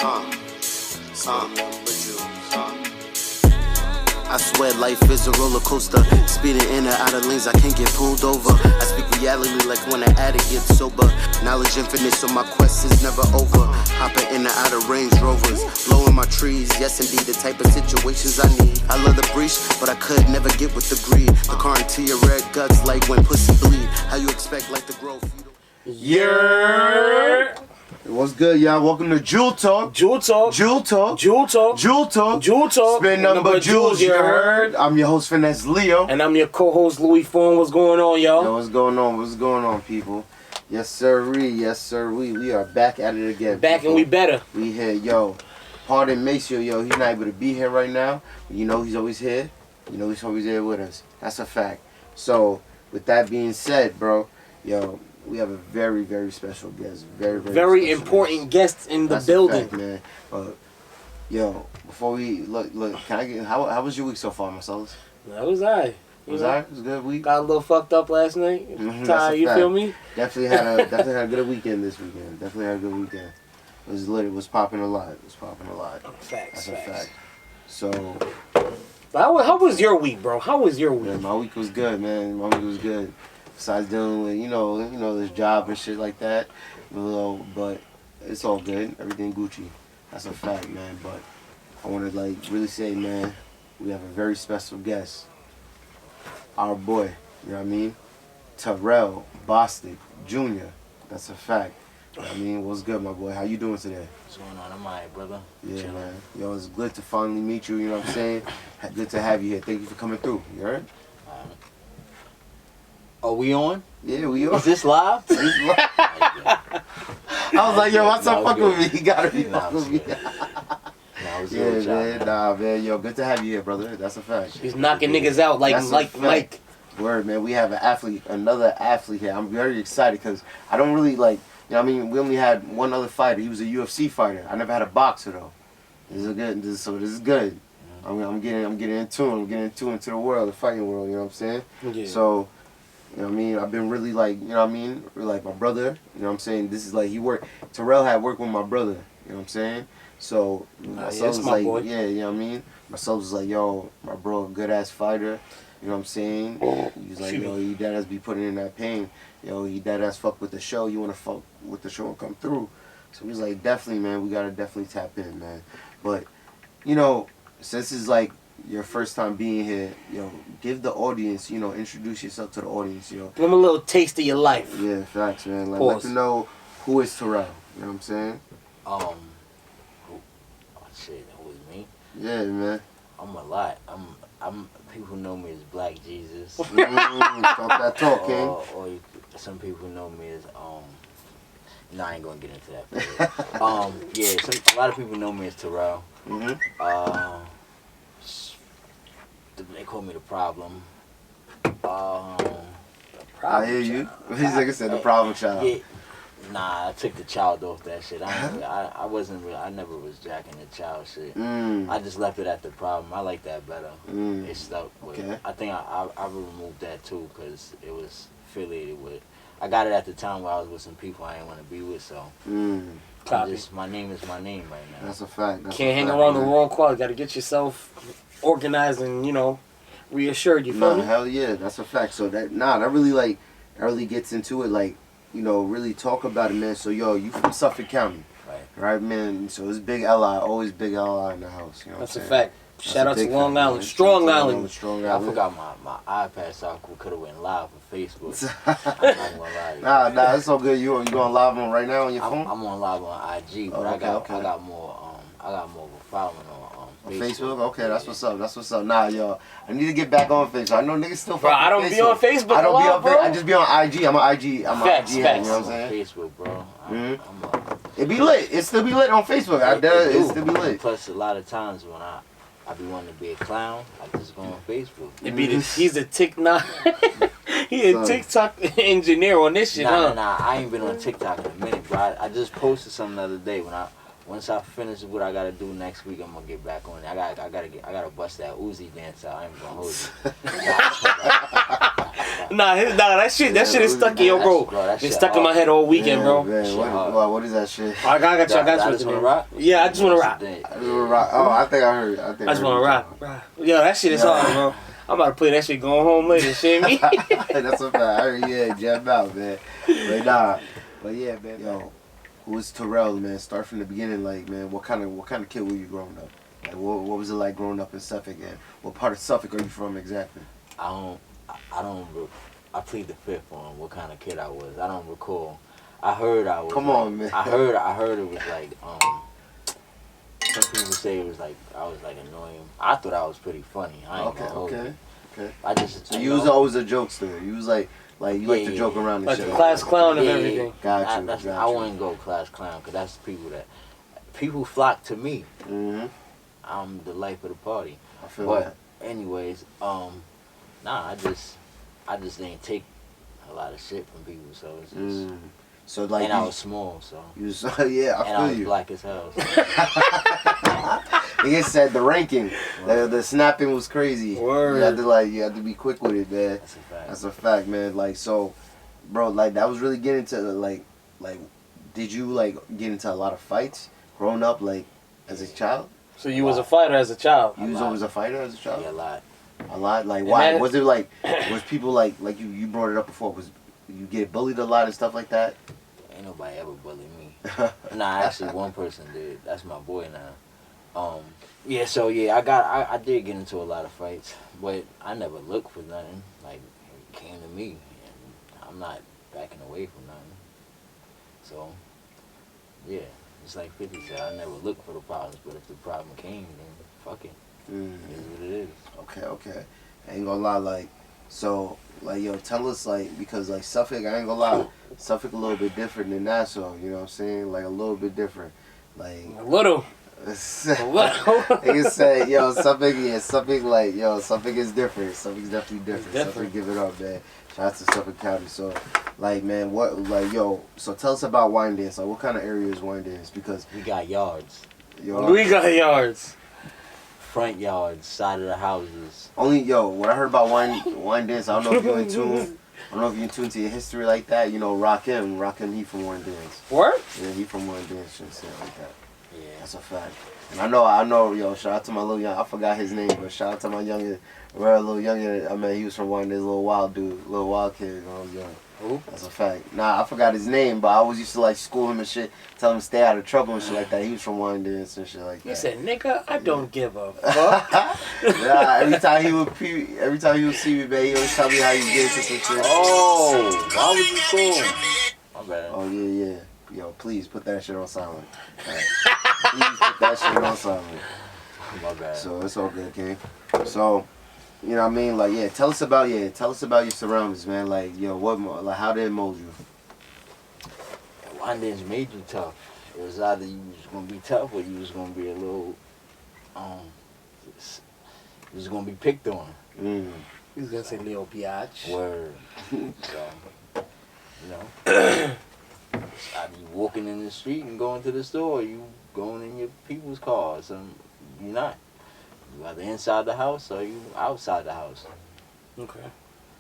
I swear life is a roller coaster. Speeding in and out of lanes, I can't get pulled over. I speak reality like when an addict gets sober. Knowledge infinite, so my quest is never over. Hopping in and out of Range Rovers, blowing my trees. Yes, indeed, the type of situations I need. I love the breach, but I could never get with the greed. The car into your red guts like when pussy bleed. How you expect like the growth? Yeah. What's good, y'all? Welcome to Jewel Talk. Jewel Talk. Jewel Talk. Jewel Talk. Jewel Talk. Jewel Talk. Spin number Jewels, you heard? I'm your host, Finesse Leo. And I'm your co-host, Louis Fawn. What's going on, y'all? Yo, what's going on? What's going on, people? Yes, sirree. Yes, sir. We are back at it again. Back people. and we better. We here, yo. Pardon Maceo, yo. He's not able to be here right now. But you know he's always here. You know he's always there with us. That's a fact. So, with that being said, bro, yo, we have a very, very special guest. Very important guest in the That's building. a fact, man. Yo, before we look, can I get how was your week so far, Marcellus? That was I. Was I? It was a good week. Got a little fucked up last night. Ty, you feel me? Definitely had a good weekend this weekend. Definitely had a good weekend. It was lit. It was popping a lot. Facts. That's a fact. So, how was your week, bro? How was your week? yeah, my week was good, man. My week was good. Besides dealing with, you know, this job and shit like that. But it's all good. Everything Gucci. That's a fact, man. But I want to, really say, man, we have a very special guest. Our boy, you know what I mean? Terell Bostic Jr. That's a fact. You know what I mean? What's good, my boy? How you doing today? What's going on? I'm alright, brother. Yeah, Chilling. man. Yo, it's good to finally meet you, you know what I'm saying? Good to have you here. Thank you for coming through. You heard? Are we on? Yeah, we are. Is this live? I was like, yo, what's up fucking with me? He gotta be fucking with me. Nah, man. Yo, good to have you here, brother. That's a fact. He's knocking niggas out like Mike. Word, man. We have another athlete here. I'm very excited because I don't really you know what I mean? We only had one other fighter. He was a UFC fighter. I never had a boxer though. This is good. I'm getting into him. I'm getting into the world, the fighting world. You know what I'm saying? Yeah. So, you know what I mean? I've been really you know what I mean? Really my brother. You know what I'm saying? This is Terell had worked with my brother. You know what I'm saying? So, myself was my boy. yeah, you know what I mean? Myself was like, yo, my bro, a good ass fighter. You know what I'm saying? He was like, yo, he dead ass be putting in that pain. Yo, he dead ass fuck with the show. You wanna fuck with the show and come through. So he was like, definitely, man, we gotta definitely tap in, man. But, you know, since it's your first time being here, give the audience, introduce yourself to the audience, Give them a little taste of your life. Yeah, facts, man. Let them know who is Terell. You know what I'm saying? Shit, who is me? Yeah, man. I'm a lot. I'm people know me as Black Jesus. Talk that talk, King. Or some people know me as No, I ain't gonna get into that. Yeah, a lot of people know me as Terell. They call me the problem. I hear you. He's like I said, the problem child. Yeah. Nah, I took the child off that shit. I wasn't really, I never was jacking the child shit. I just left it at the problem. I like that better. It stuck with. Okay. I think I removed that too because it was affiliated with. I got it at the time where I was with some people I didn't want to be with, so. My name is my name right now. That's a fact. Can't hang around the wrong crowd. Got to get yourself organized and reassured. You feel me? Hell yeah, that's a fact. So that really gets into it, really talk about it, man. So you from Suffolk County, right, man? So it's Big L.I., always Big L.I. in the house. You know That's a saying? fact. Shout out to Long Island, Strong Island. I forgot my iPad, so I could have went live on Facebook. I'm not gonna lie. Nah, it's so good. You going live on right now on your phone? I'm on live on IG, but I got more of a following on Facebook. Okay, that's what's up. Nah, yo, I need to get back on Facebook. I know niggas still. Bro, I don't be on Facebook. I don't be on Facebook. I just be on IG. I'm on IG. Facts. You know what I'm saying? Facebook, bro. It be lit. It still be lit on Facebook. It still be lit. Plus, a lot of times when I be wanting to be a clown, I just go on Facebook. He's a TikTok. He a TikTok engineer on this shit, huh? Nah. I ain't been on TikTok in a minute, bro. I just posted something the other day once I finish what I gotta do next week, I'm gonna get back on it. I gotta bust that Uzi dance out. I ain't gonna hold you. Nah, that shit is stuck in your bro. It's stuck in my head all weekend, bro. Man, what is that shit? I got you. I just want to rock. Yeah, I just want to rock. I just want to rock. Oh, I think I heard. I just want to rock. Yo, that shit is hard, bro. I'm about to play that shit going home later. Shit me. That's a fact. I heard, yeah, jam out, man. But yeah, man. Yo, who is Terell, man? Start from the beginning, like, man. What kind of kid were you growing up? Like, what was it like growing up in Suffolk? And what part of Suffolk are you from exactly? I plead the fifth on what kind of kid I was. I don't recall. I heard I was. Come on, man. I heard it was like some people say it was like I was like annoying. I thought I was pretty funny. I ain't gonna hold you. I just so you was always a jokester. You was like you like to joke around and like shit. Like the class clown of everything. Got you. I wouldn't go class clown because that's people flock to me. Mm-hmm. I'm the life of the party. I feel that. Anyways, I just didn't take a lot of shit from people, so it's just. So like, and I was small, so. You was, yeah, I feel you. And I was black as hell. So. Nigga said the ranking, the snapping was crazy. Word. You had to be quick with it, man. That's a fact. That's a fact, man. Like, so, bro, like that was really getting into like, did you like get into a lot of fights growing up, like, as a child? So you was a fighter as a child? You was always a fighter as a child? Yeah, a lot. A lot? Like, why? Was it like, was people like you brought it up before, was you get bullied a lot and stuff like that? Ain't nobody ever bullied me. Nah, actually one person did. That's my boy now. Yeah, so yeah, I did get into a lot of fights, but I never looked for nothing. Like, it came to me, and I'm not backing away from nothing. So, yeah, it's like 50 said, I never looked for the problems, but if the problem came, then fuck it. It is what it is. Okay. I ain't gonna lie, like, so, like, yo, tell us, like, because, like, Suffolk, I ain't gonna lie, Suffolk a little bit different than Nassau, you know what I'm saying? Like, a little bit different. Like, a little. Niggas say, yo, Suffolk is different. Suffolk's definitely different. Suffolk, give it up, man. Shout out to Suffolk County. So, like, man, so tell us about wine dance. Like, what kind of area is wine dance? Because we got yards. We got yards. Front yards, side of the houses. What I heard about wine dance, I don't know if you're in tune. I don't know if you're in tune to your history like that. You know, Rakim, he from wine dance. What? Yeah, he from wine dance and shit like that. Yeah. That's a fact. And I know, yo, shout out to my little young, I forgot his name, but shout out to my younger, little younger, I mean, he was from one of these little wild kid when I was young. Who? That's a fact. Nah, I forgot his name, but I always used to, like, school him and shit, tell him to stay out of trouble and shit like that. He was from wine dance and shit like that. He said, nigga, I don't give a fuck. Nah, every time he would see me, man, he always tell me how you get into some shit. Oh, why was you cool? My bad. Oh, yeah. Yo, please put that shit on silent. Right. Please put that shit on silent. My bad. So it's all good, King. So, you know what I mean? Like, yeah, tell us about your surroundings, man. Like, yo, how did it mold you? Wine dance made you tough. It was either you was gonna be tough or you was gonna be a little, you was gonna be picked on. He was gonna say Leo Biatch. Word. So, you know. Either you walking in the street and going to the store, or you going in your people's cars. You're not. You either inside the house or you outside the house. Okay.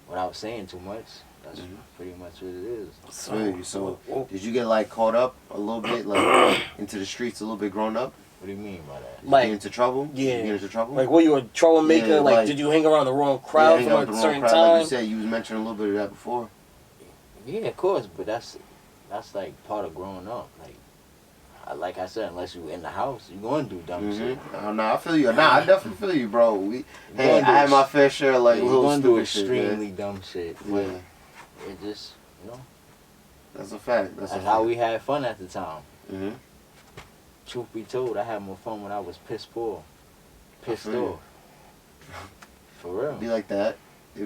Without saying too much, that's pretty much what it is. So did you get like caught up a little bit, like into the streets a little bit growing up? What do you mean by that? Like, get into trouble? Yeah. You get into trouble? Like, were you a troublemaker? Yeah, like, did you hang around the wrong crowd from a certain time? Like you said, you was mentioning a little bit of that before. Yeah, of course, but that's like part of growing up. Like I said, unless you in the house, you going to do dumb shit. Nah, I feel you. Nah, I definitely feel you, bro. I had my fair share of like little going to do stupid extremely shit, dumb shit. Yeah. It just, That's a fact. That's how we had fun at the time. Mm-hmm. Truth be told, I had more fun when I was pissed off. For real. It'd be like that. I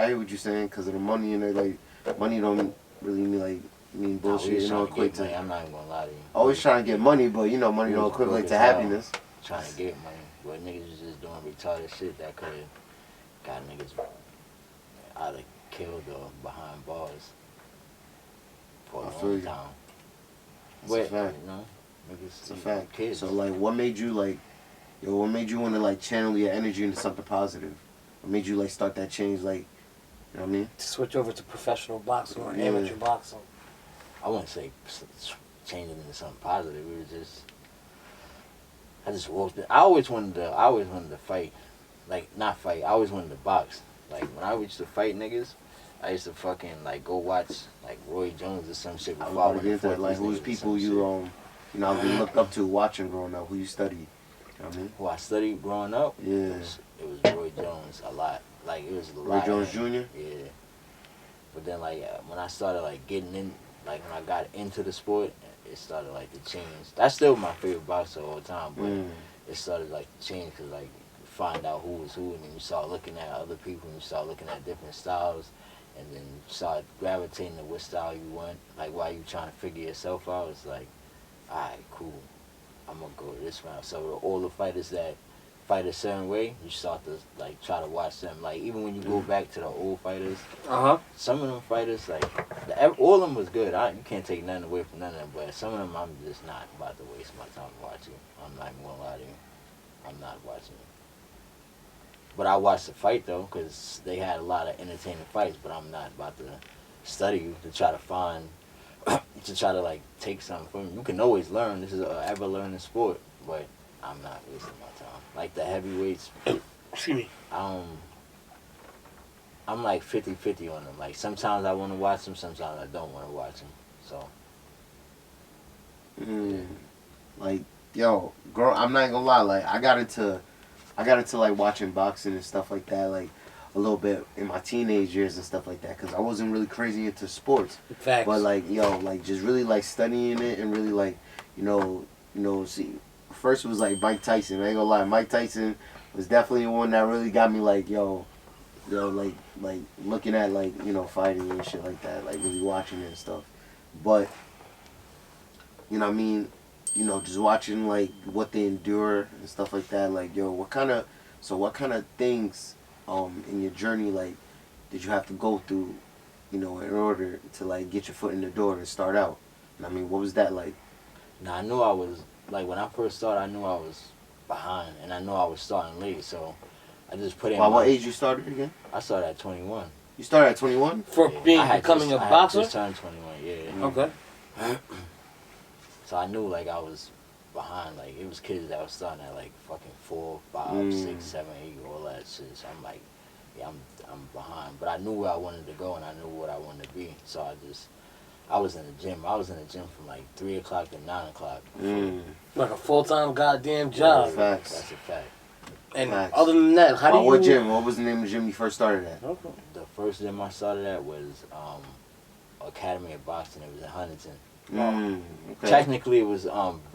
hear what you're saying because of the money and like money don't really mean bullshit. Equate to. I'm not even gonna lie to you. Always trying to get money, but money don't equivalent to happiness. Trying to get money, but niggas was just doing retarded shit that could have got niggas either killed or behind bars for a long time. It's a fact. Niggas. It's a fact. Kids. So what made you want to channel your energy into something positive? What made you start that change You know what I mean? To switch over to professional boxing or Yeah. amateur boxing. I wouldn't say changing into something positive. It was just, I just walked in. I always wanted to fight. Like, not fight. I always wanted to box. Like, when I used to fight niggas, I used to fucking, like, go watch, like, Roy Jones or some shit I before I was went about to to get that. Like, who's people you looked up to watching growing up? Who you studied? You know what I mean? Who I studied growing up? Yeah. It was Roy Jones a lot. Like, it was a lot. Roy Jones Jr.? Yeah. But then, like, when I started, like, getting in, like, when I got into the sport, it started, like, to change. That's still my favorite boxer all the time, but it started, like, to change because, like, you find out who was who, and then you start looking at other people, and you start looking at different styles, and then you start gravitating to what style you want. Like, while you trying to figure yourself out, it's like, all right, cool, I'm going to go this route. So all the fighters that fight a certain way, you start to, like, try to watch them. Like, even when you go back to the old fighters, some of them fighters, like, all of them was good. You can't take nothing away from none of them, but some of them I'm just not about to waste my time watching. I'm not even going to lie to you. I'm not watching it. But I watched the fight, though, because they had a lot of entertaining fights, but I'm not about to study to try to find, to try to, like, take something from you. You can always learn. This is an ever-learning sport, but I'm not wasting my time. Like, the heavyweights, Excuse me. I'm like 50-50 on them. Like, sometimes I want to watch them, sometimes I don't want to watch them. So. Like, yo, girl, I'm not gonna lie. Like, I got into like watching boxing and stuff like that. Like, a little bit in my teenage years and stuff like that, because I wasn't really crazy into sports. Facts. But like, yo, like just really like studying it and really like, see. First it was like Mike Tyson. I ain't gonna lie, Mike Tyson was definitely one that really got me like, like looking at like, fighting and shit like that, like really watching it and stuff. But you know what I mean, just watching like what they endure and stuff like that. Like, yo, what kind of things in your journey like did you have to go through, in order to like get your foot in the door and start out? And I mean, what was that like? Now, I knew I was, like, when I first started, I knew I was behind, and I knew I was starting late, so I just put in. By what age you started again? I started at 21. You started at 21? For becoming a boxer? I just turned 21, yeah. Okay. So I knew, like, I was behind. Like, it was kids that was starting at, like, fucking 4, 5, 6, 7, 8, all that shit. So I'm like, yeah, I'm behind. But I knew where I wanted to go, and I knew what I wanted to be. So I was in the gym. I was in the gym from, like, 3 o'clock to 9 o'clock. Like a full-time goddamn job. Facts. That's a fact. And Facts. other than that, how do you... What gym? What was the name of the gym you first started at? Okay. The first gym I started at was Academy of Boxing. It was in Huntington. Okay. Technically, it was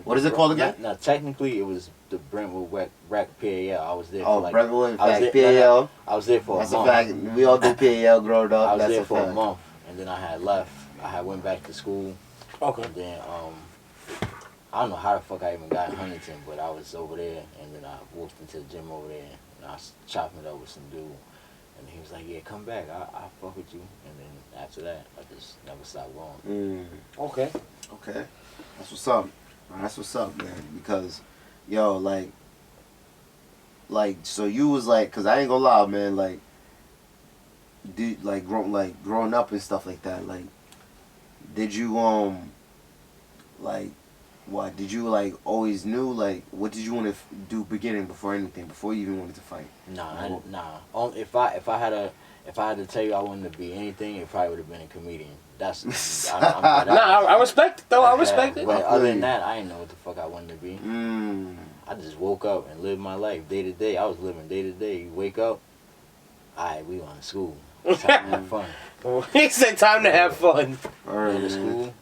What is it called again? No, technically it was the Brentwood Rec PAL. I was there. Oh, for like, Brentwood PAL. PAL. I was there for That's a month. That's a fact. We all do PAL growing up. I was That's there a for fact. a month, and then I had left. I had went back to school. Okay. And then I don't know how the fuck I even got in Huntington, but I was over there, and then I walked into the gym over there, and I was chopping it up with some dude. And he was like, yeah, come back. I'll fuck with you. And then after that, I just never stopped going. Okay. Okay. That's what's up. That's what's up, man. Because, yo, like, so you was like, cause I ain't gonna lie, man. Like, growing up and stuff like that. Like, did you like, what did you like always knew like what did you want to do beginning before anything before you even wanted to fight? Nah. If I had to tell you I wanted to be anything, it probably would have been a comedian. That's I respect it though. I respect it. But other than that, I didn't know what the fuck I wanted to be. I just woke up and lived my life day to day. I was living day to day. You wake up, alright, we on to school. It's time to have fun. He said time to have fun. Alright, to school.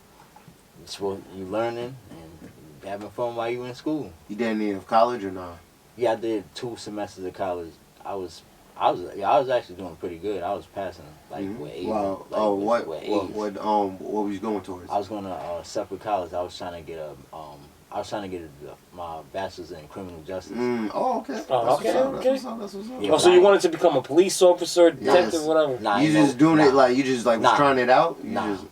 You learning and having fun while you in school. You did any of college or not? Yeah, I did 2 semesters of college. I was actually doing pretty good. I was passing like with 8. Wow. Like, what was you going towards? I was going to separate college. I was trying to get a I was trying to get my bachelor's in criminal justice. Oh, okay. Oh, That's okay, what's up, okay. That's what's up. That's what's up. Yeah, Oh, so you wanted to become a police officer, detective, Yes. whatever? Nah, You just doing it like you just like was Nah. trying it out. You Nah. just.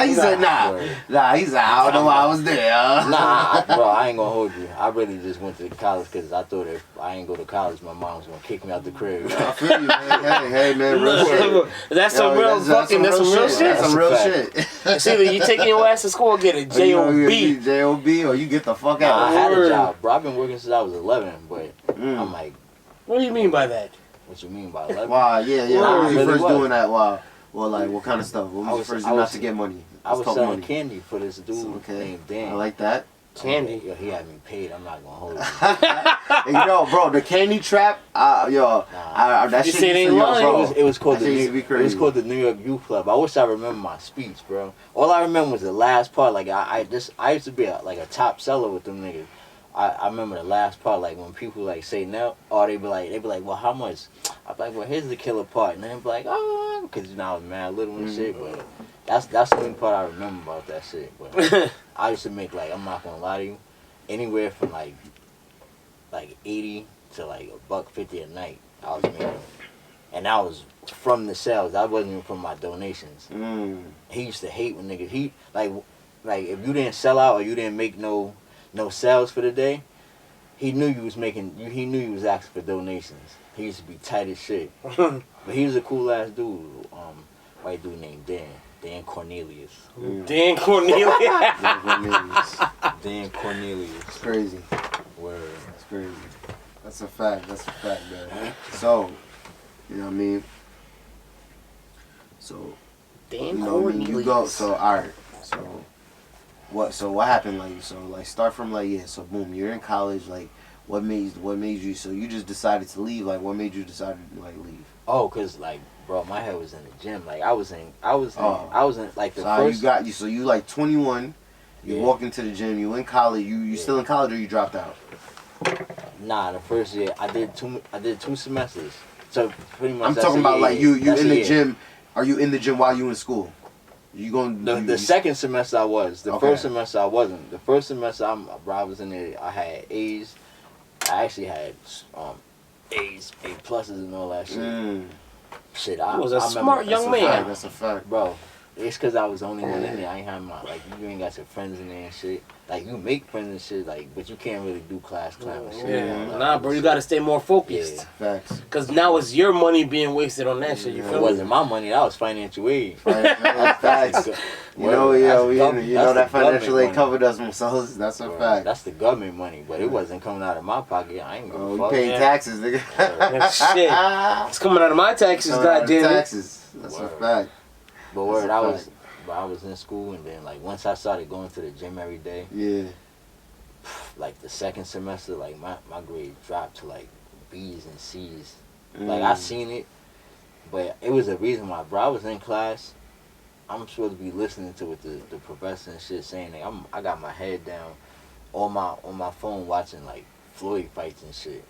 He said nah. Word. Nah. He said I don't know why I was there. Bro, I ain't gonna hold you. I really just went to college because I thought if I ain't go to college, my mom was gonna kick me out the crib. I feel you, man. Hey, man, real shit. That's some real fucking, that's some real shit. That's some real That's a shit. It's either you taking your ass to school or get a J.O.B. J.O.B. or you get the fuck Nah, out. I had a Word. job, bro. I've been working since I was 11, but I'm like, What do you mean by that? what you mean by 11? Wow, yeah. Word. When was you Really first was. doing that? Wow. Well, like, what kind of stuff? What was your first do not to get money? I was Let's talk selling money. candy for this dude Okay. named Dan. I like that. Candy. Yo, he had me paid. I'm not gonna hold you. Hey, bro, the candy trap, that You shit say it used ain't to, lying. bro. It was called That the shit used to be It crazy. was called the New York Youth Club. I wish I remember my speech, bro. All I remember was the last part. Like I used to be a top seller with them niggas. I remember the last part, like when people like say no, or they be like, well, how much? I'm like, well, here's the killer part, and then they be like, oh, because I was mad little and shit. But that's the only part I remember about that shit. But I used to make like, I'm not gonna lie to you, anywhere from like 80 to like $150 a night. I was making, and that was from the sales. That wasn't even from my donations. He used to hate when niggas like if you didn't sell out or you didn't make no sales for the day, he knew you was he knew you was asking for donations. He used to be tight as shit. But he was a cool ass dude. White dude named Dan Cornelius. Dan Cornelius. Dan Cornelius. It's crazy. Word. It's crazy. That's a fact, man. So, you know what I mean? So, Dan you know what I mean? Cornelius. You go, so, alright. So what happened, start from, so boom, you're in college, what made you, so you just decided to leave, what made you decide to, leave? Oh, cause bro, my head was in the gym. I was in the first. So you 21, you walk into the gym, you in college, you still in college or you dropped out? Nah, the first year I did 2 semesters. So pretty much. I'm talking about you in the gym. Are you in the gym while you in school? You going the second semester I was. The Okay. first semester I wasn't. The first semester I was in there. I had A's. I actually had A's, A pluses, and all that shit. Shit, I was a I smart remember, young man. That's a fact. bro. It's cause I was the only one in there. I ain't had you ain't got your friends in there and shit. You make friends and shit, but you can't really do class clown and shit. Yeah. Nah, bro, you gotta stay more focused. Yeah. Facts. Cause now it's your money being wasted on that shit. You It feel me? wasn't my money. That was financial aid. Facts. You know, that financial aid covered us themselves. That's a fact. That's the government money, but it wasn't coming out of my pocket. I ain't gonna You fuck. pay Yeah. taxes, nigga. Shit. It's coming out of my taxes, goddamn it. Taxes. That's a fact. But That's word, a I was in school, and then once I started going to the gym every day, Yeah. the second semester, my grade dropped to B's and C's. I seen it, but it was a reason why, bro. I was in class. I'm supposed to be listening to what the professor and shit saying. I got my head down on my phone watching Floyd fights and shit.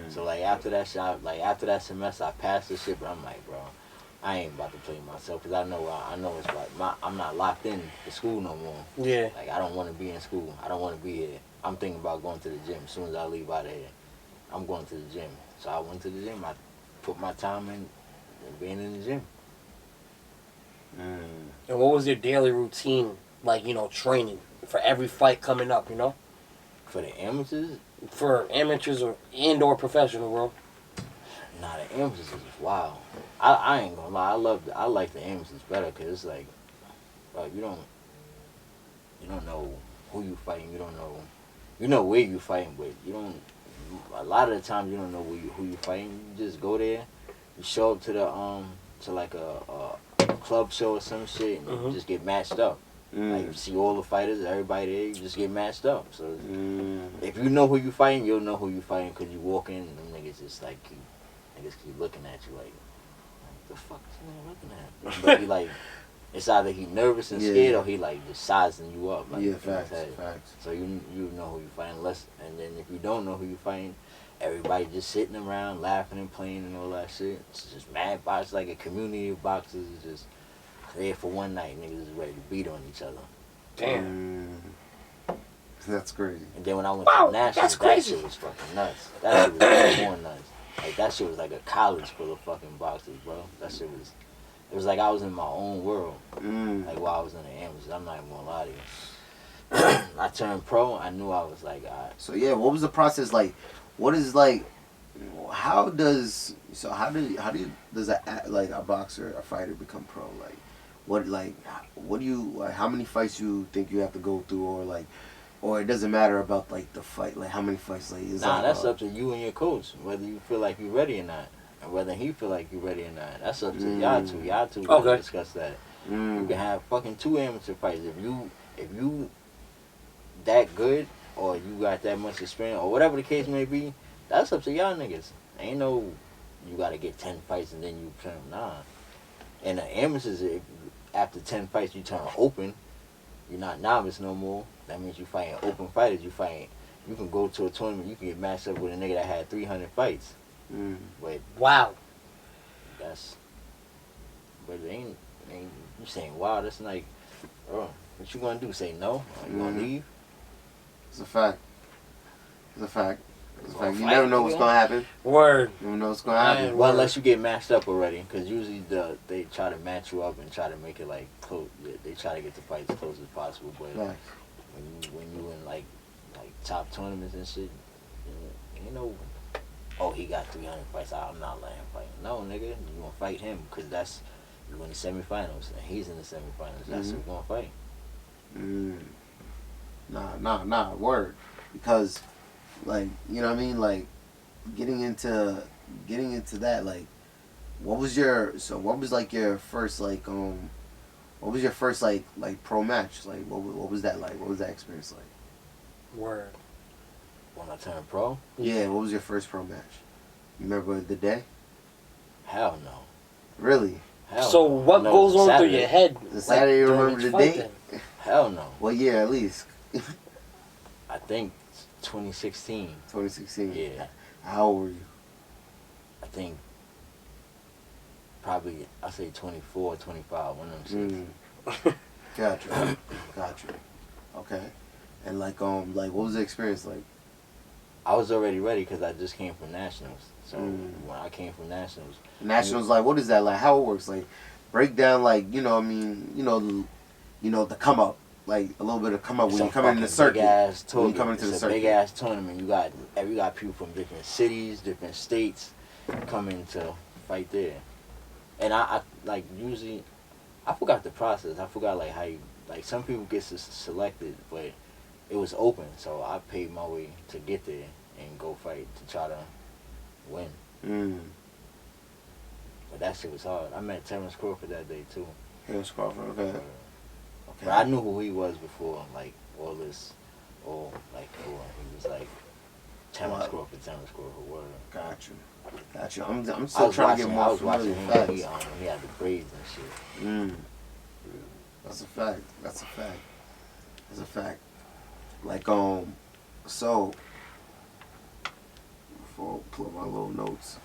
So after that shot, after that semester, I passed the shit, but I'm like, bro, I ain't about to play myself because I know it's I'm not locked in to school no more. Yeah. I don't want to be in school. I don't want to be here. I'm thinking about going to the gym. As soon as I leave out of here, I'm going to the gym. So I went to the gym. I put my time in being in the gym. And what was your daily routine, training for every fight coming up, For the amateurs, For amateurs or professional, bro? nah, the amateurs is wild. I ain't gonna lie. I like the amateurs better because it's bro, you don't know who you fighting. You know where you fighting, but you don't. A lot of the times you don't know who you fighting. You just go there, you show up to the a club show or some shit, and you just get matched up. You see all the fighters, everybody there, you just get matched up. So if you know who you fighting, you'll know who you fighting because you walk in and them niggas just keep looking at you the fuck is this nigga looking at? But he it's either he nervous and scared or he just sizing you up. Facts. So you know who you fighting and then if you don't know who you fighting, everybody just sitting around laughing and playing and all that shit. It's just mad box, a community of boxers is just there for one night. Niggas is ready to beat on each other. Damn. That's crazy. And then when I went to nationals, that shit was fucking nuts. That shit was even more nuts. Like that shit was like a college full of fucking boxers, bro. That shit was. It was like I was in my own world. Like while I was in the amateurs. I'm not even gonna lie to you. I turned pro. I knew I was like, alright. So yeah, what was the process like? What is like? How does a boxer, a fighter become pro? Like, what do you like? How many fights you think you have to go through, or it doesn't matter about like the fight, like how many fights like is Nah, that's up to you and your coach whether you feel like you're ready or not, and whether he feel like you're ready or not. That's up to y'all two. Y'all two gotta discuss that. You can have fucking 2 amateur fights if you that good or you got that much experience or whatever the case may be. That's up to y'all niggas. Ain't no you gotta get 10 fights and then you turn. Nah. And the amateurs, if after 10 fights you turn open, you're not novice no more. That means you fighting open fighters. You can go to a tournament. You can get matched up with a nigga that had 300 fights. But wow. But it ain't you saying wow? That's like, bro, what you gonna do? Say no? Are you gonna leave? It's a fact. It's a fact. You never know what's gonna happen. Word. You never know what's gonna happen. Well, unless you get matched up already, because usually they try to match you up and try to make it like close. They try to get the fight as close as possible. But Nice. when you in like top tournaments and shit, you know, oh he got 300 fights. I'm not letting him fight. No, nigga, you gonna fight him because you're in the semifinals and he's in the semifinals. That's who gonna fight. Nah. Word. Because, like, you know what I mean? Like, getting into that, like, what was your first pro match? Like, what was that like? What was that experience like? Word. When I turned pro? Yeah, what was your first pro match? You remember the day? Hell no. Really? Hell so no. what No, goes on Saturday. through your head? The Saturday, you during remember each the fight date? then? Hell no. What year at least? I think 2016. 2016. Yeah. How old were you? I think probably, I say 24, 25, one of them shits. Gotcha. Okay. And like what was the experience like? I was already ready because I just came from nationals. So when I came from nationals, Like what is that like? How it works? Like break down like the come up, like a little bit of come up when you come in the circuit. When you come into the circuit, big ass tournament. You got people from different cities, different states coming to fight there. And I like usually I forgot the process. I forgot like how you like some people get selected, but it was open, so I paid my way to get there and go fight to try to win. But that shit was hard. I met Terrence Crawford that day too. Terrence Crawford, okay. But I knew who he was before, like all this, he was like Terrence Crawford, word. Got you. I'm still trying to get more familiar him facts. when he had the braids and shit. That's a fact. Like so before I pull up my little notes.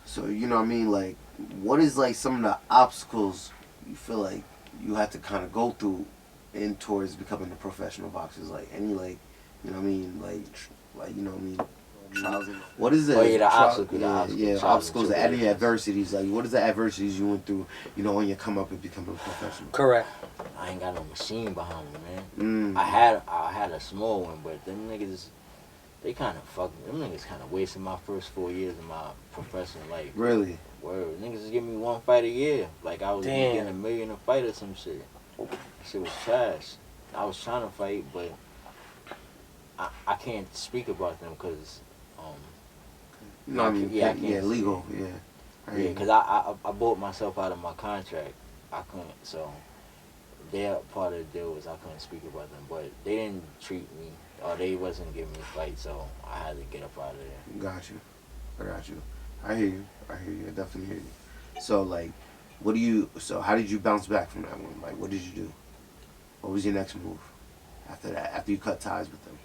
So you know what I mean, like what is like some of the obstacles you feel like you have to kind of go through in towards becoming a professional boxer? Like any like you know what I mean, like you know what I mean, trials. What is it? Obstacles, any adversities. Like what is the adversities you went through, when you come up and become a professional? Correct. I ain't got no machine behind me, man. I had a small one, but them niggas, they kind of fucked. Them niggas kind of wasted my first 4 years of my professional life. Really? Word. Niggas just give me 1 fight a year. Like I was getting $1 million a fight or some shit. That shit was trash. I was trying to fight, but I can't speak about them because no, I mean, I can't legal, yeah, because I bought myself out of my contract. I couldn't, so their part of the deal was I couldn't speak about them, but they didn't treat me, or they wasn't giving me a fight, so I had to get up out of there. Got you. I hear you. I definitely hear you. So, like, how did you bounce back from that one? Like, what did you do? What was your next move after that, after you cut ties with them?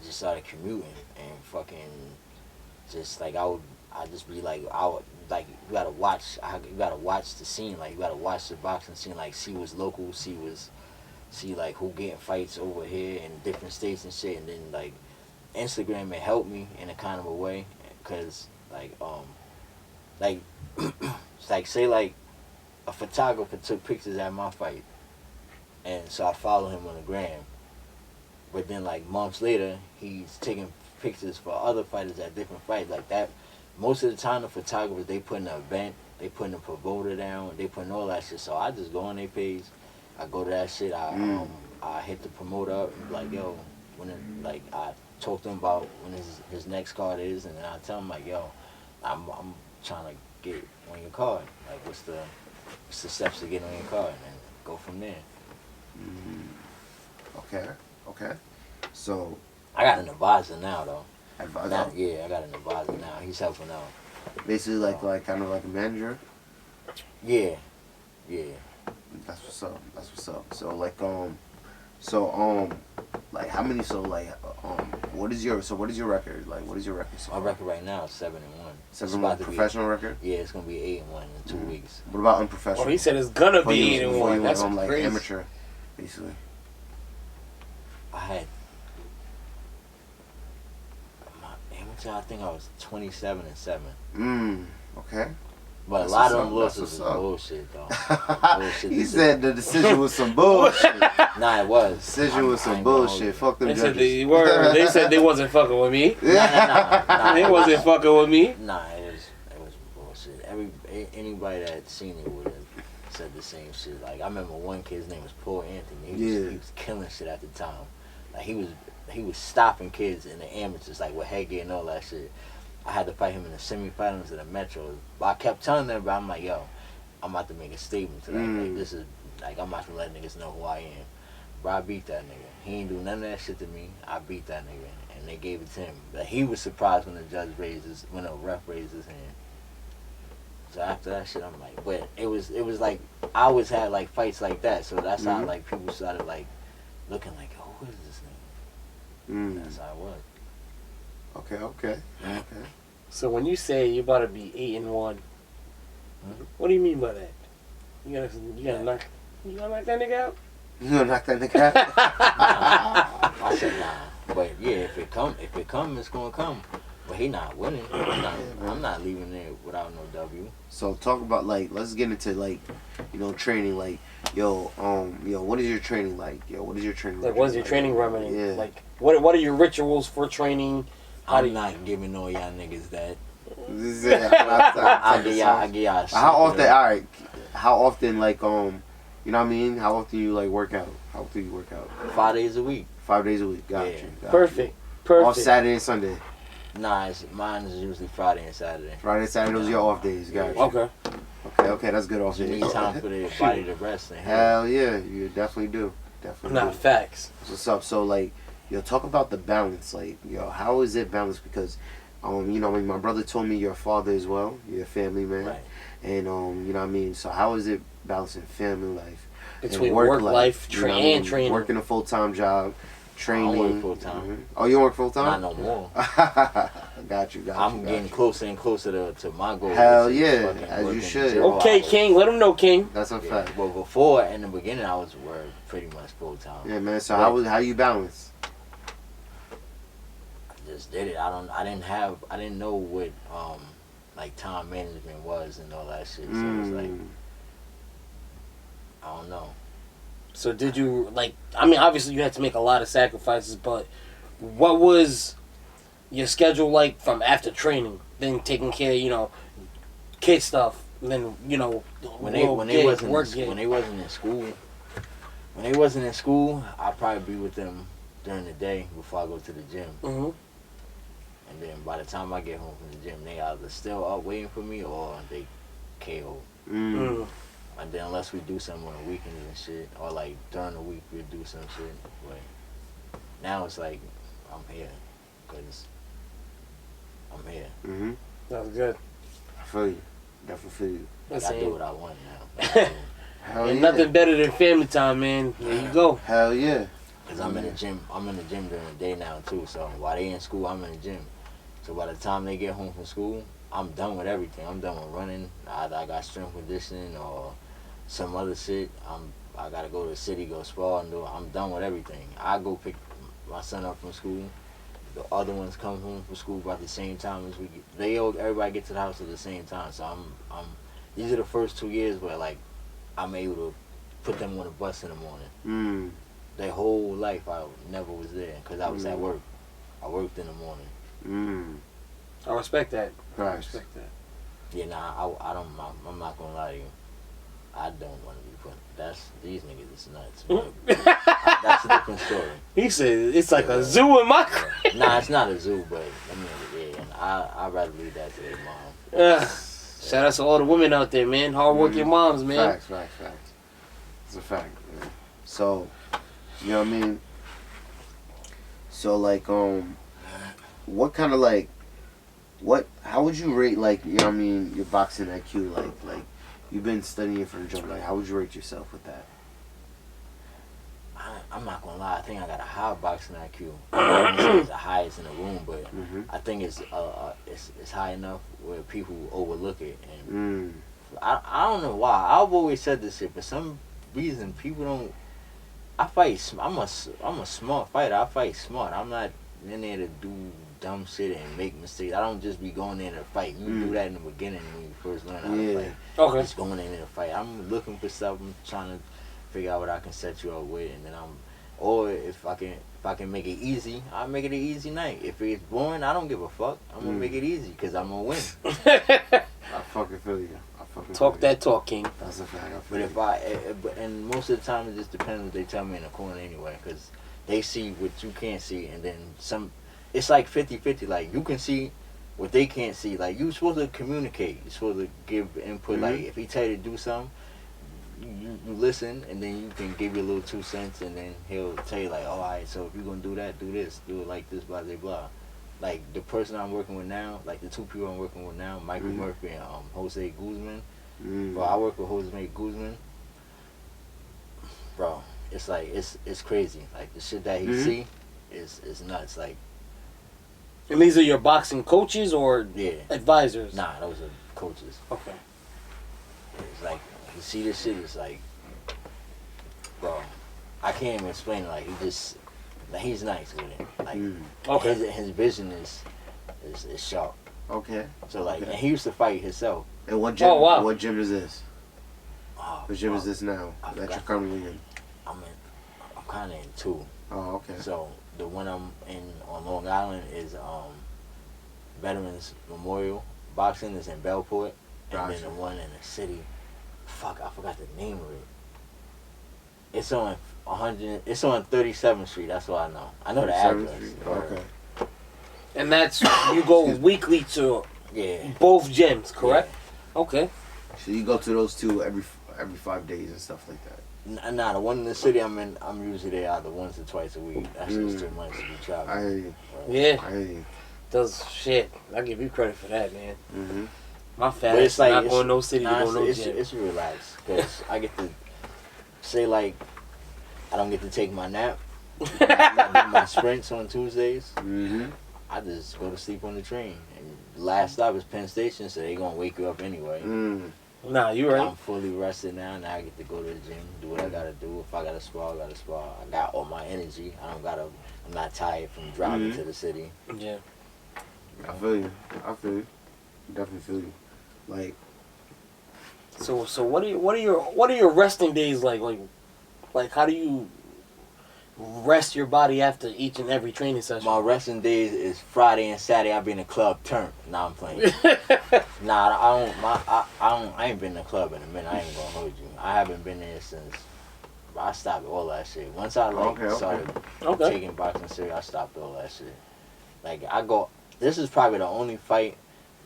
Just started commuting and fucking just like I'd just be like you gotta watch the scene, like you gotta watch the boxing scene, like see what's local, see what's see like who getting fights over here in different states and shit, and then like Instagram it helped me in a kind of a way, cause like it's like say like a photographer took pictures at my fight, and so I follow him on the gram, but then like months later he's taking pictures for other fighters at different fights like that. Most of the time the photographers they putting an event, they putting a promoter down, they putting all that shit. So I just go on their page, I go to that shit, I hit the promoter up and be like, yo, when it, like I talk to him about when his next card is, and then I tell him like, yo, I'm trying to get on your card. Like what's the steps to get on your card, and go from there. Okay. So I got an advisor now though. advisor. Now, yeah, I got an advisor now. He's helping out. Basically, like kind of like a manager. Yeah. That's what's up. So like like how many? So like what is your record? Like what is your record? So My record right now is 7-1. 7-1 professional record. Yeah, it's gonna be 8-1 in 2 weeks. What about unprofessional? Well, he said it's gonna Before be you 8-1. went That's home, like crazy. amateur, basically. I had my amateur. I think I was 27-7. Okay. But That's a lot of what's them up, losses that's was what's up. bullshit though. Bullshit. He said the decision was some bullshit. Nah, it was. Decision was I some ain't gonna hold bullshit. you. Fuck them They said judges. they were. They said they wasn't fucking with me. Nah, They wasn't fucking with me. Nah, it was bullshit. Anybody that seen it would have said the same shit. Like I remember one kid's name was Paul Anthony. He was killing shit at the time. Like he was stopping kids in the amateurs, like with headgear and all that shit. I had to fight him in the semifinals of the Metro. But I kept telling them, I'm like, yo, I'm about to make a statement today. Like this is like I'm about to let niggas know who I am. But I beat that nigga. He ain't do none of that shit to me. I beat that nigga, and they gave it to him. But he was surprised when the ref raised his hand. So after that shit, I'm like, but it was like I always had like fights like that. So that's how like people started like looking like, oh, who is this nigga? That's how it was. Okay. So when you say you about to be 8-1, what do you mean by that? You gonna knock that nigga out? You gonna knock that nigga out? I said nah. But yeah, if it come, it's gonna come. But he not winning. I'm not leaving there without no W. So talk about like let's get into like training like what is your training like what is your training Like what's your training remedy? Yeah. Like what are your rituals for training? I'm not giving all y'all niggas that. I I get y'all. How often? All right. How often? Like you know what I mean? How often you like work out? How often you work out? 5 days a week. 5 days a week. Got Yeah. you. Got Perfect. You. Off Saturday and Sunday. Nah, mine is usually Friday and Saturday. Friday and Saturday those are your off days. Got you. Okay. Okay. That's good off You days. need time for the body to rest and heal. Hell yeah, you definitely do. Definitely. Nah, do. facts. What's up? So like, talk about the balance. Like, how is it balanced? Because, my brother told me you're a father as well. You're a family man. Right. And you know what I mean. So how is it balancing family life Between and work life, you know what I mean? and training. Working a full-time job, training. I don't work full-time. Mhm. Oh, you don't work full-time? Not no more. Got you. I'm getting closer and closer to my goal. Hell which is yeah, fucking as you working should. 0 Okay, hours. King. Let him know, King. That's a Yeah. fact. Well, before in the beginning, I was pretty much full time. Yeah, man. So Right. how you balance? I just did it. I didn't know what like time management was and all that shit. So it's like I don't know. So did you obviously you had to make a lot of sacrifices, but what was your schedule like from after training, then taking care of, kid stuff, and then When they wasn't in school, I'd probably be with them during the day before I go to the gym. Mhm. And then by the time I get home from the gym, they either still up waiting for me or they KO. Mm. And then unless we do something on the weekends and shit, or like during the week we do some shit. But now it's like I'm here, cause I'm here. Mhm. That was good. I feel you. Definitely feel you. Like, I do what I want now. Hell Ain't yeah. nothing better than family time, man. There you go. Hell yeah. Cause I'm in the gym. I'm in the gym during the day now too. So while they in school, I'm in the gym. So by the time they get home from school, I'm done with everything. I'm done with running. I got strength conditioning or some other shit. I gotta go to the city, go spar, and I'm done with everything. I go pick my son up from school. The other ones come home from school about the same time as we get. Everybody get to the house at the same time. So I'm. These are the first 2 years where like I'm able to put them on the bus in the morning. Their whole life I never was there because I was at work. I worked in the morning. I respect that. Right. I respect that. Yeah, nah, I don't. I'm not gonna lie to you. I don't want to be put. These niggas is nuts. That's a different story. He said it's like a zoo in my. Nah, it's not a zoo, but I mean, yeah, and I'd rather leave that to their mom. Shout out to all the women out there, man. Hard-working moms, man. Facts. It's a fact. Man. So, you know what I mean? So, like, what kind of, like, how would you rate, like, you know what I mean, your boxing IQ? Like, you've been studying for the jump. Like, how would you rate yourself with that? I'm not gonna lie. I think I got a high boxing IQ. I don't know it's the highest in the room, but I think it's high enough where people overlook it. And I don't know why. I've always said this shit, but some reason people don't. I fight. I'm a smart fighter. I fight smart. I'm not in there to do dumb shit and make mistakes. I don't just be going in to fight. You do that in the beginning when you first learn how to fight. Okay. Just going in to fight. I'm looking for something, trying to figure out what I can set you up with, and then or if I can make it easy, I'll make it an easy night. If it's boring, I don't give a fuck. I'm gonna make it easy because I'm gonna win. I fucking feel you. Talk that talk, King. That's a fact. But and most of the time it just depends what they tell me in the corner anyway, because they see what you can't see, and then some. It's like 50-50. Like you can see what they can't see. Like you're supposed to communicate. You're supposed to give input. Like if he tell you to do something, you listen, and then you can give your little 2 cents, and then he'll tell you like, oh, all right, so if you're gonna do that, do this, do it like this, blah blah blah. Like the person I'm working with now, like the 2 people I'm working with now, Michael Murphy and Jose Guzman. Bro, I work with Jose Guzman. Bro, it's like it's crazy. Like the shit that he see is nuts. Like. And these are your boxing coaches or advisors? Nah, those are coaches. Okay. It's like you see this shit. It's like, bro, I can't even explain it. Like he's nice with it. Like okay, his vision is sharp. Okay. So like, and he used to fight himself. And what gym? Oh, wow. What gym is this? Oh, What gym is this now that you're currently in? I'm kind of in 2. Oh, okay. So the one I'm in on Long Island is Veterans Memorial Boxing is in Bellport, and then the one in the city, fuck, I forgot the name of it. It's on 100. It's on 37th Street. That's what I know. I know the address. Okay. and that's you go weekly to both gyms, correct? Yeah. Okay. So you go to those 2 every 5 days and stuff like that. Nah, the one in the city I'm in, I'm usually there either once or twice a week. That's just too much to be traveling. I hear you. Yeah. I hear you. Does shit. I give you credit for that, man. My fat But ass not going no city to go no gym. It's relaxed because I get to say like I don't get to take my nap. I do my sprints on Tuesdays. I just go to sleep on the train. And last stop is Penn Station, so they gonna wake you up anyway. Nah, you right. I'm fully rested now. Now I get to go to the gym, do what I gotta do. If I gotta spar, I gotta spar. I got all my energy. I'm not tired from driving to the city. Yeah. I feel you. Definitely feel you. Like. So what are your resting days like? Like how do you rest your body after each and every training session? My resting days is Friday and Saturday. I be in the club turn. Nah, I'm playing. Nah, I ain't been in the club in a minute. I ain't gonna hold you. I haven't been there since. I stopped all that shit. Once I started taking boxing serious, I stopped all that shit. Like this is probably the only fight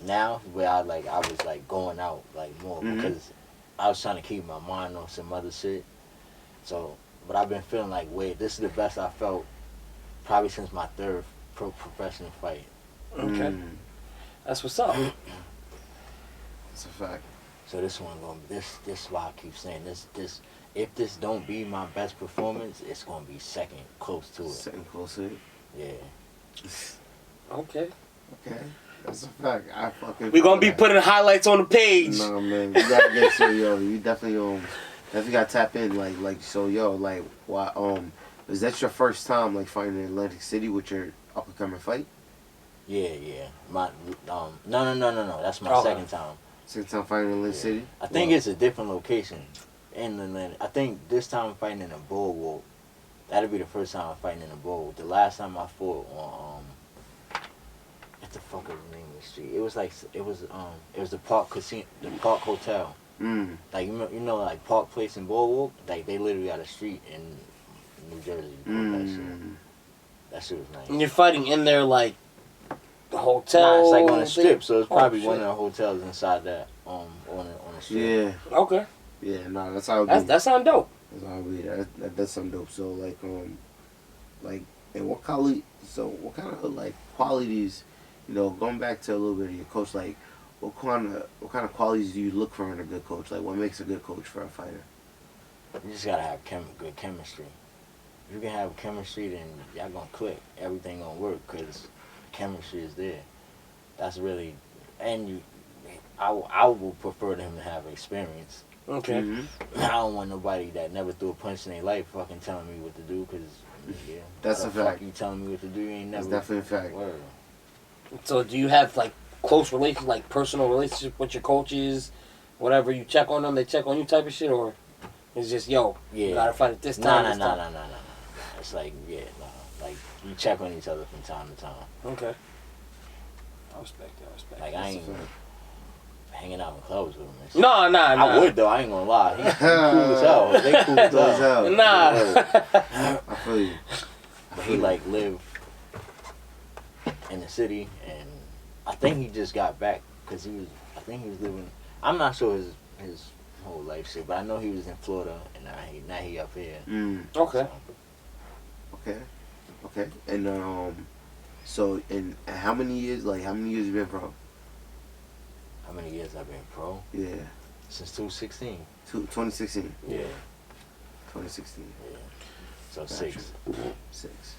now where I was going out more because I was trying to keep my mind on some other shit. So, but I've been feeling like, wait, this is the best I felt probably since my 3rd professional fight. Okay. That's what's up. That's a fact. So this one this is why I keep saying this if this don't be my best performance, it's gonna be second close to it. Second close to it. Yeah. Okay. That's a fact. I fucking. We're gonna be putting highlights on the page. No man, you gotta get to yo. You definitely Definitely got to tap in. Like so, yo, like why is that your first time like fighting in Atlantic City with your up and coming fight? Yeah. My no. That's my Okay. second time. Second time fighting in Atlantic City. I think it's a different location in Atlanta. I think this time I'm fighting in a boardwalk. That'll be the first time I'm fighting in a boardwalk. The last time I fought on what the fuck is the name of the street? It was the Park Casino, the Park Hotel. Like you know like Park Place and Boardwalk. Like they literally got a street in New Jersey. That shit was nice. And you're fighting in there like the hotel. Nah, it's like on a strip, thing? so it's probably Oh, one shit. of the hotels inside that on the strip. Yeah. Okay. Yeah. Nah, that's how it be. That sounds dope. That's how it be. That's something dope. So like, and what quality? So what kind of like qualities? You know, going back to a little bit of your coach, like what kind of qualities do you look for in a good coach? Like what makes a good coach for a fighter? You just gotta have good chemistry. If you can have chemistry, then y'all gonna click. Everything gonna work because chemistry is there. That's really, and I would prefer him to have experience. Okay. Mm-hmm. I don't want nobody that never threw a punch in their life fucking telling me what to do because That's why a the fuck fact. You telling me what to do? You ain't never. That's definitely a fact. Word. So do you have like close relations, like personal relationship with your coaches? Whatever, you check on them, they check on you type of shit, or it's just you gotta fight at this time. Nah. It's like like you check on each other from time to time. Okay. I respect. Like I ain't hanging out in clubs with them. And shit. No. I would though. I ain't gonna lie. He's cool as hell. They cool as hell. Nah. I feel you. But he like live in the city, and I think he just got back because I think he was living. I'm not sure his whole life shit, but I know he was in Florida, and now he up here. Okay. Okay. And so in how many years? Like how many years you been pro? How many years I've been pro? Yeah. Since 2016. 2016. Yeah. 2016. Yeah. So Got 6. you. Six.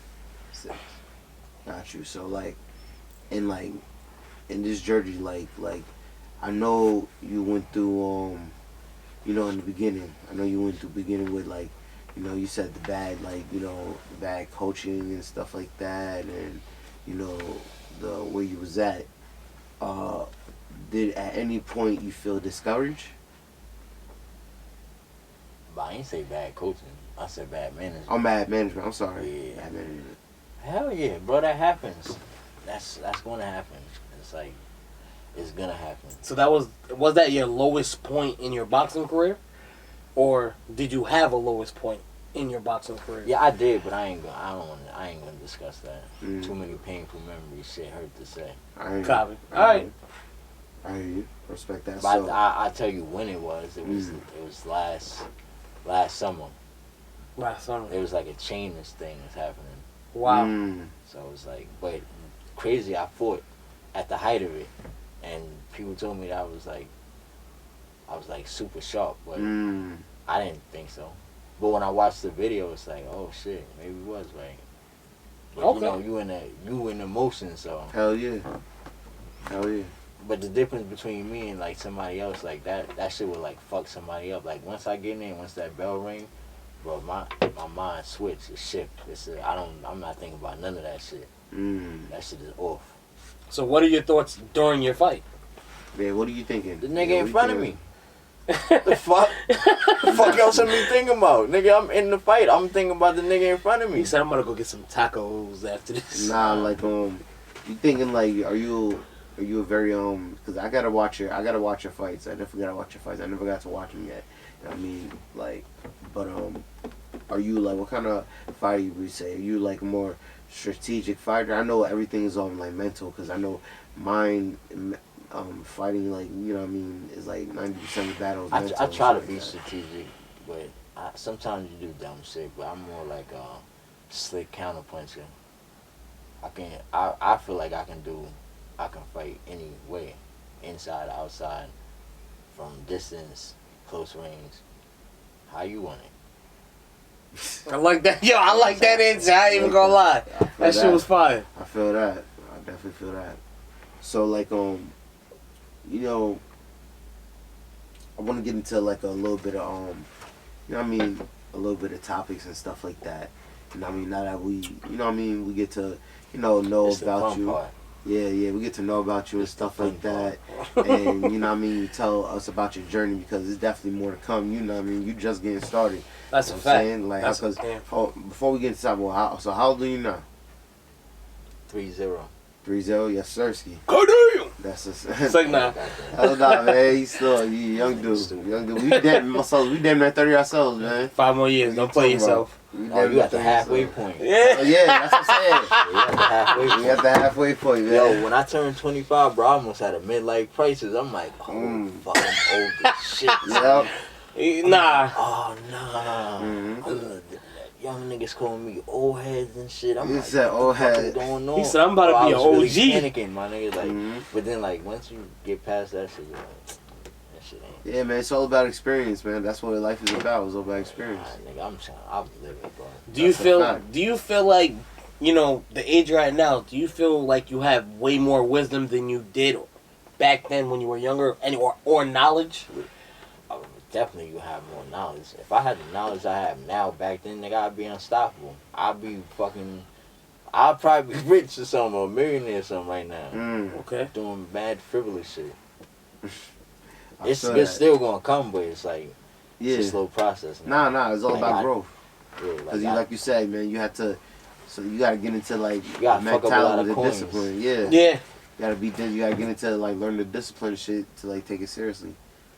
Got you. So like in this journey, like I know you went through you know in the beginning. I know you went through beginning with like, you know, you said the bad bad coaching and stuff like that, and you know the where you was at. Did at any point you feel discouraged? But I ain't say bad coaching. I said bad management. I'm bad management. I'm sorry. Yeah. Bad management. Hell yeah, bro. That happens. That's gonna happen. It's like it's gonna happen. So was that your lowest point in your boxing career, or did you have a lowest point in your boxing career? Yeah, I did, but I ain't gonna discuss that. Mm. Too many painful memories. Shit hurt to say. I hear you. Copy. All right. I hear you. Respect that. But So, I tell you when it was. It was last summer. Last summer. It was like a chainless thing was happening. Wow. So it was like, but crazy. I fought at the height of it, and people told me that I was like super sharp, but I didn't think so. But when I watched the video, it's like, oh shit, maybe it was right. But Okay. you know, you in emotion, so. Hell yeah. But the difference between me and like somebody else, like that shit would like fuck somebody up. Like once I get in there, once that bell ring, bro, my mind switch, it shift. I'm not thinking about none of that shit. That shit is off. So what are your thoughts during your fight? Man, what are you thinking? The nigga in front of me. The fuck? The fuck else am I thinking about? Nigga, I'm in the fight. I'm thinking about the nigga in front of me. He said I'm gonna go get some tacos after this. Nah, like you thinking like are you a very because I gotta watch your fights. I definitely gotta watch your fights. I never got to watch them yet. You know what I mean, like, but are you like what kind of fighter you would say? Are you like a more strategic fighter? I know everything is on like mental because I know mine fighting like you know what I mean is like 90% of battles. Mental I try to and be shit like strategic, but sometimes you do dumb shit. But I'm more like a slick counterpuncher. I feel like I can fight any way, inside, outside, from distance, close range. How you want it? I like that. Yo, I like that answer. I ain't even gonna lie. That shit was fire. I feel that. I definitely feel that. So like you know, I want to get into like a little bit of you know what I mean, a little bit of topics and stuff like that. You know what I mean? Now that we, you know what I mean, we get to, know It's the about fun you. part. Yeah, we get to know about you and It's the stuff like fun that. And, you know what I mean, you tell us about your journey because there's definitely more to come. You know what I mean? You just getting started. That's you know a what I'm fact. saying? Like, That's because, a before we get into that, well, how old are you now? 3-0. 3-0? Yes, sirski. Goddamn! That's a... It's like, nah. Hell nah, man. You still, you young dude. Young dude. We damn near 30 ourselves, man. 5 more years. Don't play yourself. Oh, you at the halfway point. Yeah. Yeah, that's what I'm saying. You at the halfway point. We at the halfway point, man. Yo, when I turned 25, bro, I almost had a midlife crisis. I'm like, oh, fuck, I'm old as shit. Yep. Nah. Oh, nah. Young niggas calling me old heads and shit. I'm He like, said what old the fuck head. is going on? He said, I'm about to be an I was OG. really panicking, my nigga. Like, Mhm. but then, like, once you get past that shit, you're like, that shit ain't. Yeah, man, it's all about experience, man. That's what life is about. It's all about experience. Nigga, I'm living, bro. Do you feel like, the age you're at now, do you feel like you have way more wisdom than you did back then when you were younger, or knowledge? Definitely you have more knowledge. If I had the knowledge I have now back then, nigga, I'd be unstoppable. I'd probably be rich or something, or a millionaire or something right now. Okay. Doing mad frivolous shit. I It's feel that. still gonna come, but it's like, Yeah. it's a slow process. Nah, it's all Like, about growth. Yeah, Because like you said, man, you have to, so you got to get into like You gotta fuck up a lot mentality, of the coins. discipline. Yeah. Yeah. You got to get into like learn the discipline shit to like take it seriously.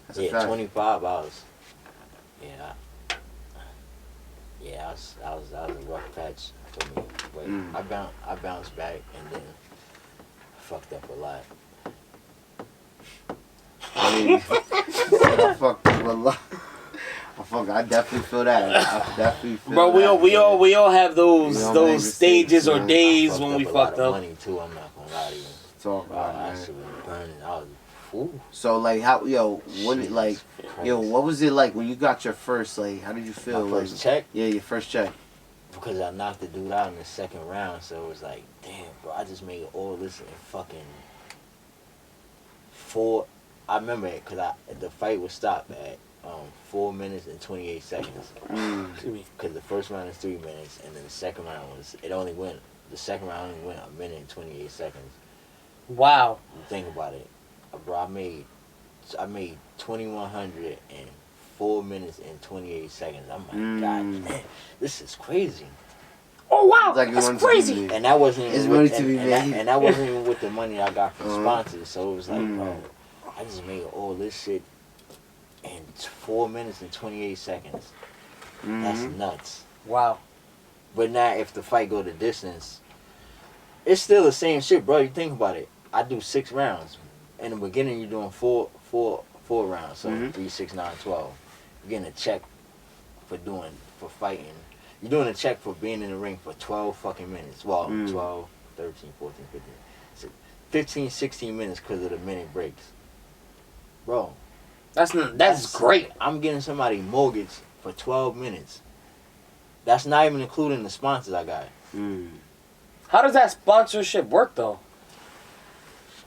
That's a yeah, fact. 25 hours. Yeah, I was a rough patch for me, but I bounced back and then fucked up a lot. I mean, I fucked up a lot. I definitely feel that. I definitely feel Bro, that. we all have those We all make stages mistakes, or man. days when we a lot fucked of up. money too. I'm not gonna lie to you. Talk Bro, about it, I man. should be burning. I was fool. So like how when it like what was it like when you got your first how did you feel? My first check? Yeah, your first check. Because I knocked the dude out in the second round, so it was like, damn, bro, I just made all this in fucking 4. I remember it because the fight was stopped at 4 minutes and 28 seconds. Because the first round is 3 minutes, and then the second round the second round only went 1 minute and 28 seconds. Wow. Think about it, bro. I made 2,100 in 4 minutes and 28 seconds. I'm like, God damn, this is crazy. Oh wow, It's like you that's wanted to crazy. be me. And that wasn't It's even money with, to be made. and that wasn't even with the money I got from sponsors. So it was like, bro, I just made all this shit in 4 minutes and 28 seconds. That's nuts. Wow. But now, if the fight go the distance, it's still the same shit, bro. You think about it. I do 6 rounds. In the beginning, you're doing four rounds. So 3, 6, 9, 12. You're getting a check for fighting. You're doing a check for being in the ring for 12 fucking minutes. Well, 12, 13, 14, 15. 15, 16 minutes because of the minute breaks. Bro. That's great. I'm getting somebody mortgage for 12 minutes. That's not even including the sponsors I got. How does that sponsorship work though?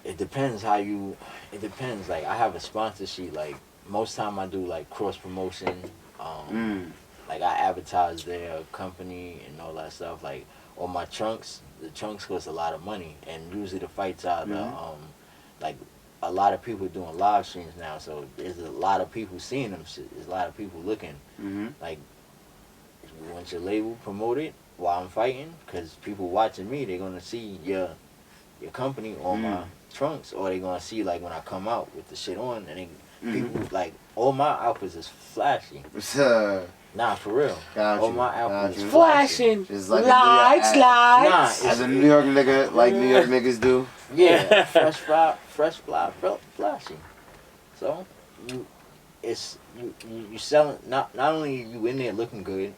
It depends. Like, I have a sponsor sheet. Like, most time I do, like, cross promotion. Like, I advertise their company and all that stuff. Like, on my trunks, the trunks cost a lot of money. And usually the fights are, like, a lot of people doing live streams now. So, there's a lot of people seeing them shit. There's a lot of people looking. Like, if you want your label promoted while I'm fighting, because people watching me, they're going to see your company on my trunks, or they gonna see like when I come out with the shit on, and people like all my outfits is flashy. Nah, for real. All my outfits is flashing. Just like lights. Nah, as a New York nigga, like New York niggas do. Yeah, fresh fly, flashy. So you selling not only you in there looking good,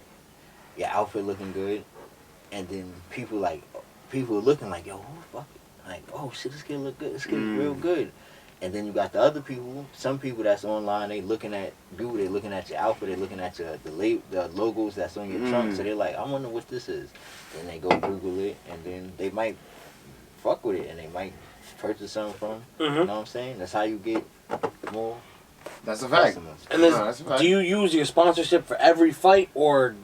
your outfit looking good, and then people looking like, yo, who the fuck? Like, oh shit, this kid look good. This kid is real good. And then you got the other people. Some people that's online, they looking at you. They looking at your outfit. They looking at the logos that's on your trunk. So they're like, I wonder what this is. Then they go Google it, and then they might fuck with it, and they might purchase something from. You know what I'm saying? That's how you get more That's a fact. customers. And then, that's a fact. do you use your sponsorship for every fight, or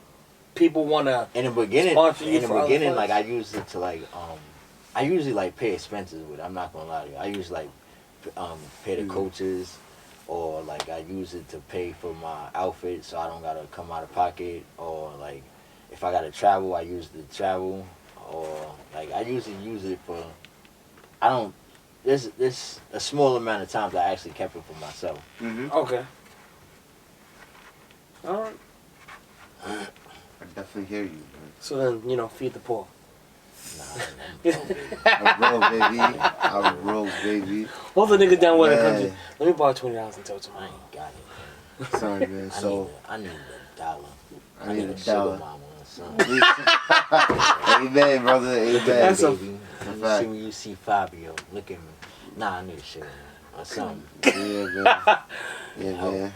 people want to In the beginning, sponsor you for other fights? like I used it to like I usually like pay expenses with it. I'm not gonna lie to you. I usually like pay the coaches, or like I use it to pay for my outfit so I don't gotta come out of pocket, or like if I gotta travel, I use the travel, or like I usually use it for. I don't. There's a small amount of times I actually kept it for myself. Mm-hmm. Okay. All right. I definitely hear you, man. So then, feed the poor. Nah, I'm broke, baby. Hold the nigga down with it. Man. Let me borrow $20 until I tomorrow. ain't got it. Sorry, man. So I need a dollar. I need a sugar dollar. mama or something. Amen, brother. Amen. That's a- Baby. You fact. see when you see Fabio, look at me. Nah, I need a sugar mama or something. Yeah, man. Yeah, man.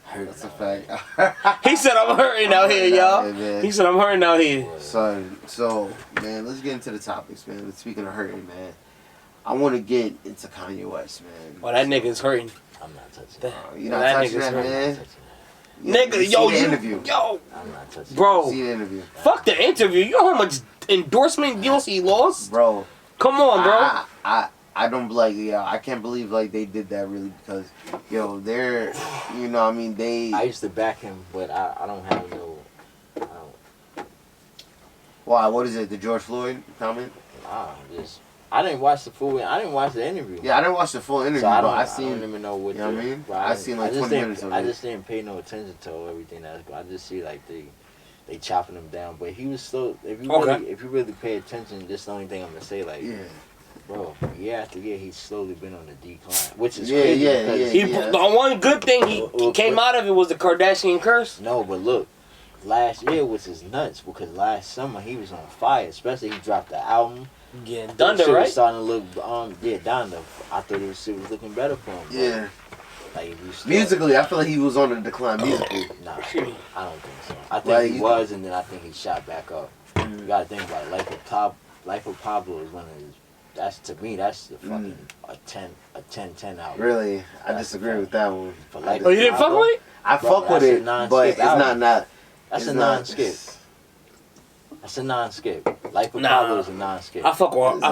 Hurt That's a now. fact. He said I'm hurting out here, y'all. Yeah, man. He said I'm hurting out here. Son, so, man, let's get into the topics, man. Speaking of hurting, man, I want to get into Kanye West, man. Oh, that nigga's hurting. I'm not touching That- that. You're not that touching nigga's that, hurting. man. Nigga, You yo, see the interview. I'm not touching Bro. See the interview. Fuck the interview. You know how much endorsement deals he lost? Bro. Come on, bro. I don't like, I can't believe, like, they did that, really, because, yo, they're, you know, I mean, I used to back him, but I don't have no. Why, what is it, the George Floyd comment? I didn't watch the full. I didn't watch the interview. Yeah, I didn't watch the full interview, So I but don't, I I seen, don't even know what. you know what I mean? but I seen, like, just 20 didn't- minutes of I it. just didn't pay no attention to everything that. I just see like they chopping him down, but he was still. If you really pay attention, this is the only thing I'm gonna say. Like, yeah. bro, year after year, he's slowly been on the decline, which is Yeah, crazy. yeah, because yeah. The one good thing he came out of it was the Kardashian curse. No, but look, last year was his nuts because last summer he was on fire. Especially he dropped the album. Yeah, Shit Thunder, was right? starting to look, Donda. I thought it shit was looking better for him. Bro. Yeah. Like if you start, Musically, I feel like he was on the decline musically. nah, I don't think so. I think Like, he was, and then I think he shot back up. You gotta think about it. Life of Pablo is one of his. That's to me. That's the fucking a 10 album. Really, I That's disagree a with that one. For Life Oh, of you didn't fuck Pablo, with it? I Bro, fuck with that's a it, non-skip but it's album. not. That's it's a not- non-skip. That's a non-skip. Life of Nah. Pablo is a non-skip. I fuck with the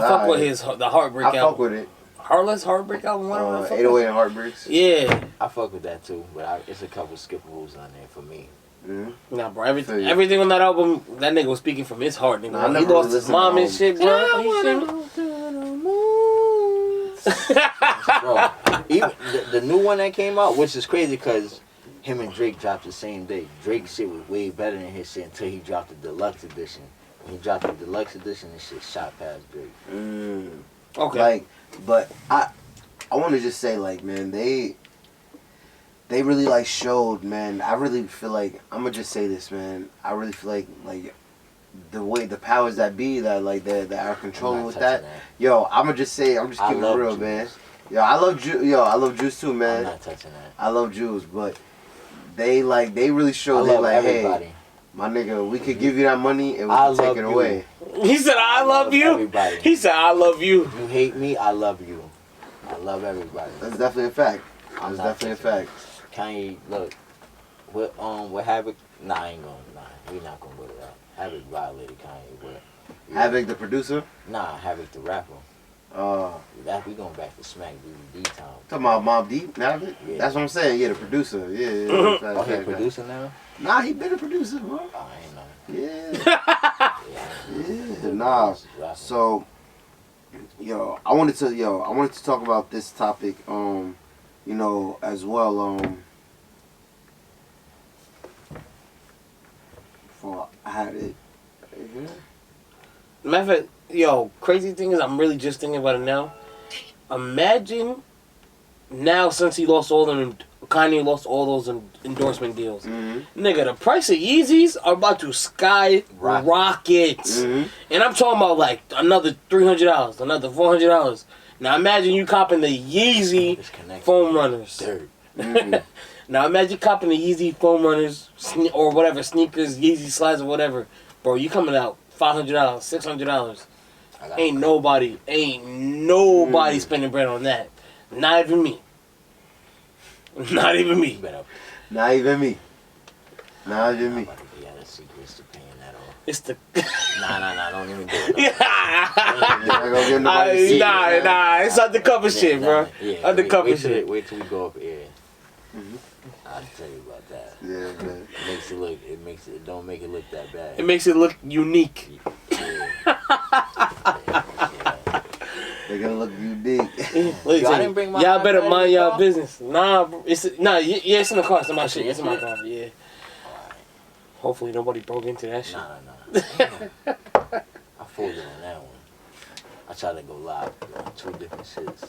Heartbreak I fuck album. with it. Heartless Heartbreak album. What am I fuck 808 with? and Heartbreaks. Yeah. I fuck with that too, but it's a couple skippables on there for me. Mm-hmm. Nah, bro. Feel you. Everything on that album, that nigga was speaking from his heart, nigga. Nah, I He never lost really his listened mom to and shit, bro. You see me? Bro, even the new one that came out, which is crazy because him and Drake dropped the same day. Drake's shit was way better than his shit until he dropped the deluxe edition. When he dropped the deluxe edition, this shit shot past Drake. Okay. Like, but I want to just say, like, man, they really like showed, man. I really feel like I'm gonna just say this, man. I really feel like the way the powers that be that like that are controlling with that. Yo, I'm gonna just say, I'm just keeping it real, man. Yo, I love Jews too, man. I'm not touching that. I love Jews, but they really I showed they love like, everybody. hey, my nigga, we could give you that money and we I can take love it you. away. He said, I love you. Everybody. He said, I love you. You hate me, I love you. I love everybody. That's definitely a fact. I'm That's not definitely a touching fact. Kanye, look, what Havoc? Nah, I ain't gonna. Nah, we not gonna go to that. Havoc violated Kanye, but Havoc, the producer. nah, Havoc the rapper. That we going back to Smack DVD time. Talking about Mobb Deep, Havoc? Yeah. That's what I'm saying. Yeah, the producer. Yeah. Oh, he a producer now? Nah, he been a producer, bro. Oh, I ain't know. Yeah. Yeah. Nah. So, I wanted to talk about this topic. As well. Before I had it. Matter of fact, crazy thing is, I'm really just thinking about it now. Imagine now, since he lost Kanye lost all those endorsement deals. Mm-hmm. Nigga, the price of Yeezys are about to skyrocket. Mm-hmm. And I'm talking about like another $300, another $400. Now imagine you copping the Yeezy foam runners. Mm-hmm. Now imagine copping the Yeezy foam runners or whatever, sneakers, Yeezy slides or whatever. Bro, you coming out $500, $600. Ain't nobody spending bread on that. Not even me. Not even You me. better. Not even me. Not even I'm me. about to be out of secrets to paying that off. It's the. Nah, don't even do it. No. You're not gonna get nobody secrets, man. Nah, it's undercover shit, bro. Yeah, Undercover wait shit. Wait till we go up here. Mhm. I'll tell you about that. Yeah, man. It don't make it look that bad. It makes it look unique. Yeah. They're gonna look unique. Look, Yo, I didn't bring my y'all better iPad mind in, y'all bro. business. Nah, bro, yeah, it's in the car. It's in my That's shit. your It's in my shit? car. Yeah. Alright. Hopefully nobody broke into that shit. Nah. Damn. I folded on that one. I tried to go live on 2 different shits.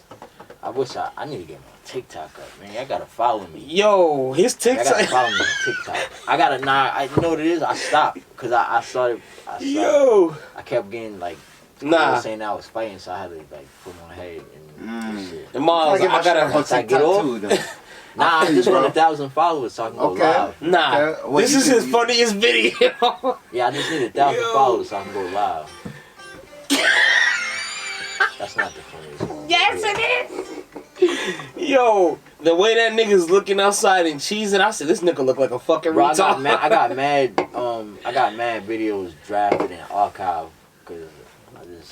I need to get my TikTok up, man. Y'all gotta follow me. Yo, his Y'all gotta TikTok. follow me on TikTok. I you know what it is? I stopped because I started. Yo. I kept getting like. Nah. I was saying I was fighting, so I had to like put my head and shit. And Mars, I gotta. on I get TikTok off? too, though. Nah, I feel just you, want bro. 1,000 followers so I can go Okay. live. Nah, Okay, well, this you is can- his funniest video. Yeah, I just need 1,000 Yo. followers so I can go live. That's not the funniest one. Yes, it is. Yo, the way that nigga's looking outside and cheesing, I said, this nigga look like a fucking Bro, retard. I got mad videos drafted and archived because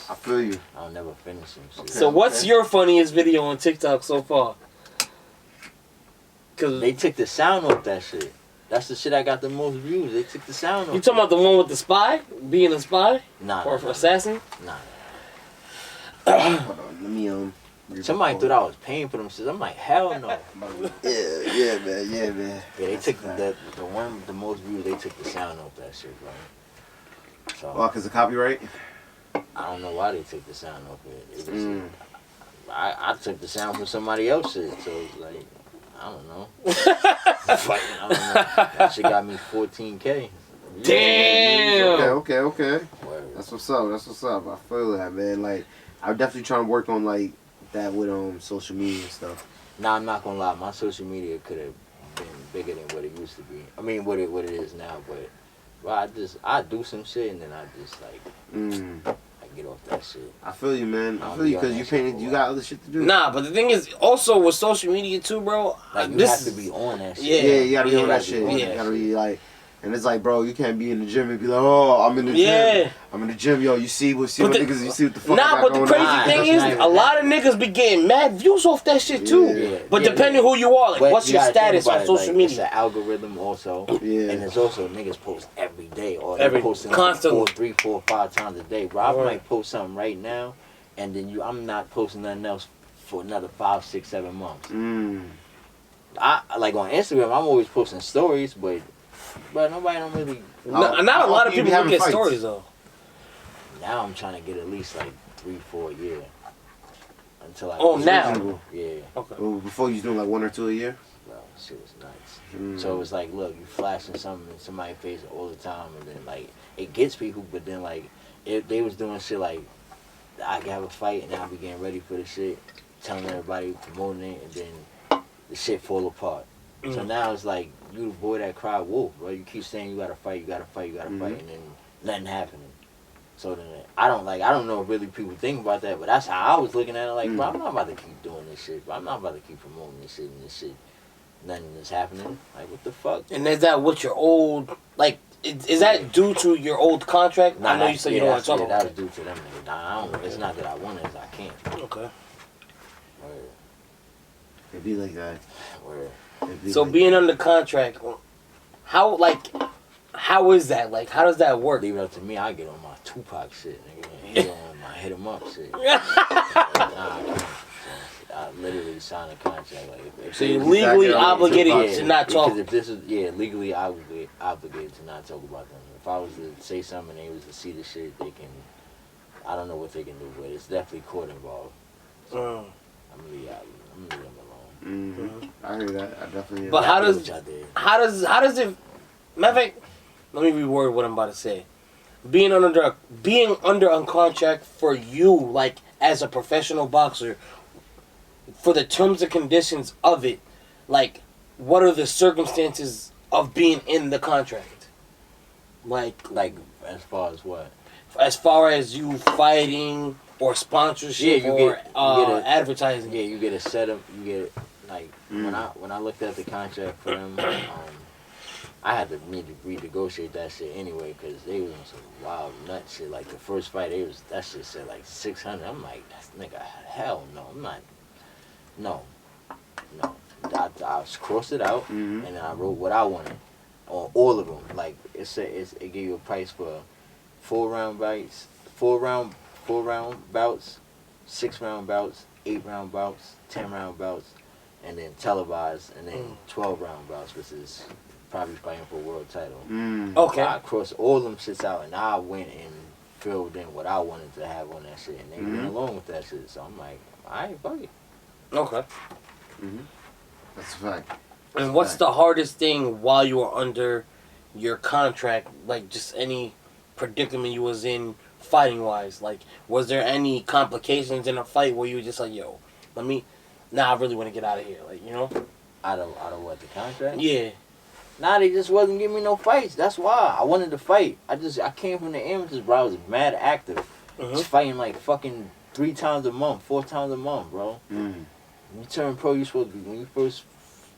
I feel you. I'll never finish them. Shit. So what's your funniest video on TikTok so far? Cause They took the sound off that shit. That's the shit I got the most views. They took the sound off. you talking about the one with the spy? Being a spy? Nah, Or nah, assassin? Nah. Hold on, let me Somebody thought I was paying for them shit. I'm like, hell no. Yeah, man. Yeah, they took the one with the most views. They took the sound off that shit, bro. So Well, cause of copyright. I don't know why they took the sound off it. It was, I took the sound from somebody else shit, so it's like, I don't know. I don't know. That shit got me 14K. Damn. Okay. Word. That's what's up. I feel that, man. Like, I'm definitely trying to work on like that with social media and stuff. Nah, I'm not gonna lie. My social media could have been bigger than what it used to be. I mean, what it is now, but I do some shit and then I just like I get off that shit. I feel you, man. I I'll feel be you on because that you shit painted. for a You while. got other shit to do. Nah, but the thing is, also with social media too, bro. Like you this have to be on that shit. Yeah, you gotta be Yeah, on that gotta be shit. on You that gotta shit. be like, and it's like, bro, you can't be in the gym and be like, oh, I'm in the Yeah. gym. I'm in the gym, yo. You see what But the- niggas? You see what the fuck? I Nah, got but the going crazy on? thing that's is, not even a lot of niggas be getting mad views off that shit too. Yeah. But Yeah, depending who you are, like, But what's you your gotta think status about on it, social like, It's media? an algorithm also. Yeah. And it's also niggas post every day or Every- they posting constantly. like 4, 3, 4, 5 times a day. Bro, I Right. might post something right now and then I'm not posting nothing else for another 5, 6, 7 months. I like on Instagram I'm always posting stories, but nobody don't really. Not a lot how of often you people be look having at fights? stories though. Now I'm trying to get at least like 3, 4 a year. Until I Oh, now? Reasonable. Yeah. Okay. Well, before you was doing like 1 or 2 a year. Bro, shit was nuts. So it's like, look, you flashing something in somebody's face all the time, and then like it gets people. But then like, if they was doing shit like, I could have a fight, and I'll be getting ready for the shit, telling everybody, promoting it, and then the shit fall apart. So now it's like you the boy that cried wolf, bro. You keep saying you gotta fight, fight, and then nothing happening. So then I don't know if really people think about that, but that's how I was looking at it. Like, bro, I'm not about to keep doing this shit. Bro. I'm not about to keep promoting this shit and this shit. Nothing is happening. Like, what the fuck? And is that what your old like? Is that due to your old contract? I know you said you don't want to talk that about was due to them niggas. Nah, I don't. It's not that I want it. It's I can't. it. Okay. Word. It'd be like that. Word. It'd be So like being under contract, how is that? Like, how does that work? Leave it up to me. I get on my Tupac shit, nigga. He on my hit him up shit. Nah, I can't. So I literally signed a contract. Like, if So you're Exactly. legally Yeah, obligated Tupac. to not talk. Because if this is legally obligated to not talk about them. If I was to say something and they was to see the shit, they can. I don't know what they can do, but it's definitely court involved. So I'm gonna leave them alone. I hear that. I definitely hear But that. how I does- did what y'all did. How does it? Matter of fact, let me reword what I'm about to say. Being under a contract for you, like as a professional boxer, for the terms and conditions of it, like what are the circumstances of being in the contract? Like As far as what? as far as you fighting or sponsorship Yeah, you or get a- advertising. Yeah, you get a setup. You get like when I looked at the contract for them, I had to need to renegotiate that shit anyway because they was on some wild nut shit. Like the first fight, that shit said like 600. I'm like, nigga, hell no, I'm not. No. I crossed it out and then I wrote what I wanted on all of them. Like it gave you a price for 4-round bouts, 4-round bouts, 6-round bouts, 8-round bouts, 10-round bouts, and then televised, and then 12-round bouts, which is probably fighting for a world title. Okay. I crossed all them shits out, and I went and filled in what I wanted to have on that shit, and they went along with that shit. So I'm like, alright, fuck it. Okay. That's a fact. And what's the hardest thing while you were under your contract? Like, just any predicament you was in fighting wise? Like, was there any complications in a fight where you were just like, yo, I really want to get out of here, like, you know? Out of what, the contract? Yeah. Nah, they just wasn't giving me no fights. That's why I wanted to fight. I came from the amateurs, bro. I was mad active. Just fighting like fucking 3 times a month, 4 times a month, bro. When you turn pro, you supposed to be, when you first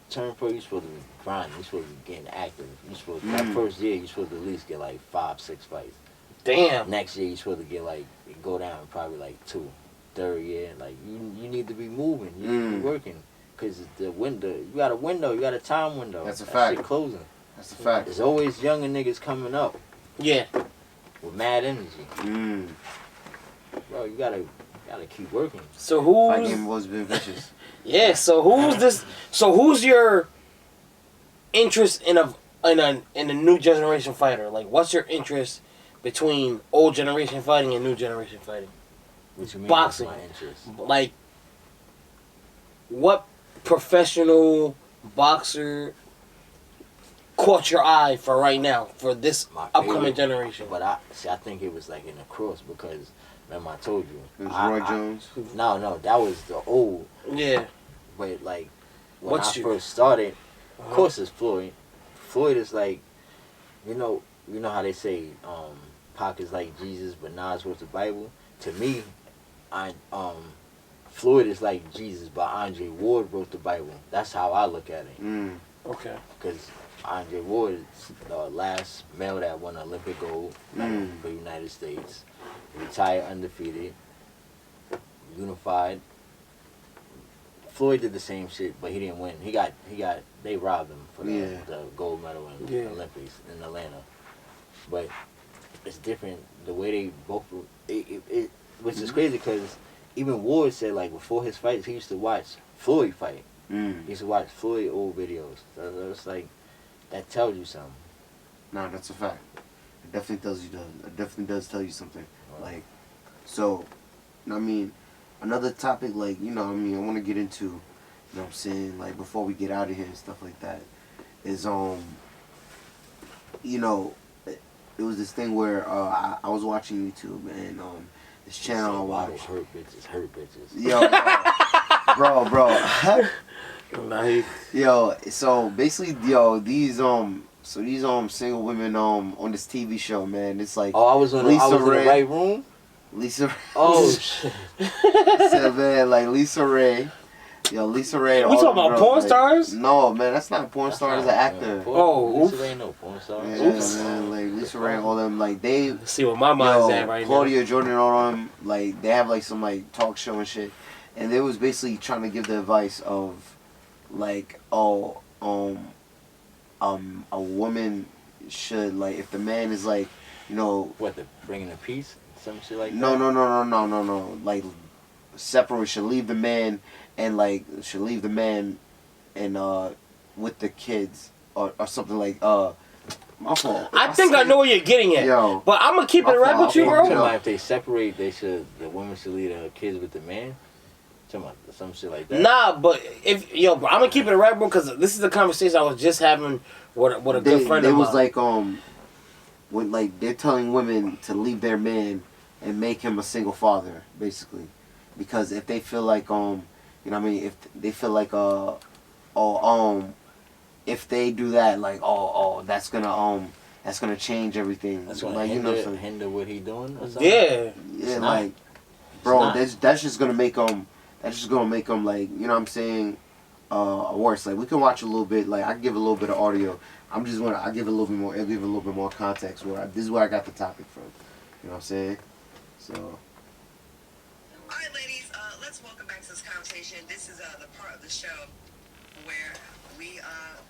turn pro, you supposed to be grinding. You supposed to be getting active. You supposed that first year, you supposed to at least get like 5, 6 fights. Damn. Next year, you supposed to get like, go down probably like 2. Third year, like you need to be moving. You need to be working. Because the window, you got a window, you got a time window. That's a fact. Shit closing. That's a fact. There's always younger niggas coming up. Yeah. With mad energy. Bro, you gotta keep working. So Fight game was been vicious. Yeah. So who's your interest in a new generation fighter? Like, what's your interest between old generation fighting and new generation fighting? What you mean? Boxing. My interest? Like, what professional boxer caught your eye for right now for this upcoming generation? But I think it was like in the cross because remember I told you. It was Roy Jones. No, that was the old. Yeah. But like when first started, of course it's Floyd. Floyd is like, you know how they say Pac is like Jesus, but Nas was the Bible. To me, Floyd is like Jesus, but Andre Ward wrote the Bible. That's how I look at it. Okay. Because Andre Ward is the last male that won Olympic gold medal for the United States. Retired undefeated. Unified. Floyd did the same shit, but he didn't win. They robbed him for the gold medal in the Olympics in Atlanta. But it's different the way they both, which is crazy because even Ward said like before his fights he used to watch Floyd fight. He used to watch Floyd old videos. So it's like that tells you something. Nah, that's a fact. It definitely does tell you something. Like, so, I mean, another topic like I want to get into, you know what I'm saying, like before we get out of here and stuff like that, is it was this thing where I was watching YouTube and this channel I watched. Hurt bitches. Yo, bro. Nice. Yo, so basically, these single women on this TV show, man. It's like I was in the right room. Lisa. Oh shit. So man, like Lisa Ray. Yo, Lisa Ray. We talking about porn stars? No, man, that's not a porn star. That's an actor. Lisa Ray no porn star. Yeah, man, like Lisa Ray, all them, like they. Let's see what my mind's at right Claudia Jordan, all them, like they have like some like talk show and shit, and they was basically trying to give the advice of, like, a woman should, like, if the man is like, what, the bringing a peace, some shit like that. No. Like, separate, should leave the man and with the kids or something like my fault. I think I know where you're getting at. Yo, but I'm gonna keep it right with you, bro. If they separate, the woman should leave the kids with the man. Some shit like that. Nah, but bro, I'm gonna keep it right, bro, because this is the conversation I was just having with a good friend of mine. It was like when like they're telling women to leave their man and make him a single father, basically, because if they feel like if they feel like if they do that, like that's gonna change everything. That's gonna like hinder what he doing or something. Yeah, like, bro, that's just gonna make them. That's just gonna make them, like, you know what I'm saying, worse. Like we can watch a little bit. Like I give a little bit of audio. I give a little bit more. I'll give a little bit more context. This is where I got the topic from. You know what I'm saying? So. All right, ladies. Let's welcome back to this conversation. This is the part of the show where we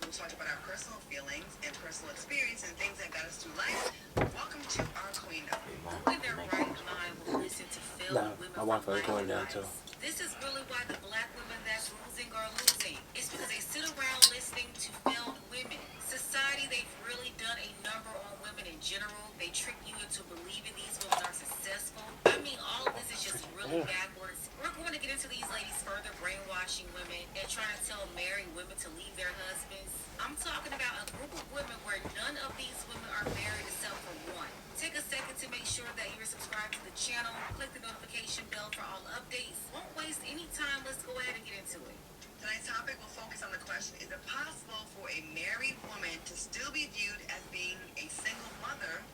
will talk about our personal feelings and personal experience and things that got us through life. Welcome to our queen. When their right mind will listen to failed women I want from to going down too. This is really why the black women that's losing are losing. It's because they sit around listening to failed women. Society, they've really done a number on women in general. They trick you into believing these women are successful. I mean, all of this is just really backwards. We're going to get into these ladies further brainwashing women and trying to tell married women to leave their husbands. I'm talking about a group of women where none of these women are married except for one. Take a second to make sure that you're subscribed to the channel. Click the notification bell for all updates. Won't waste any time. Let's go ahead and get into it. Tonight's topic will focus on the question, is it possible for a married woman to still be viewed as being a single mother,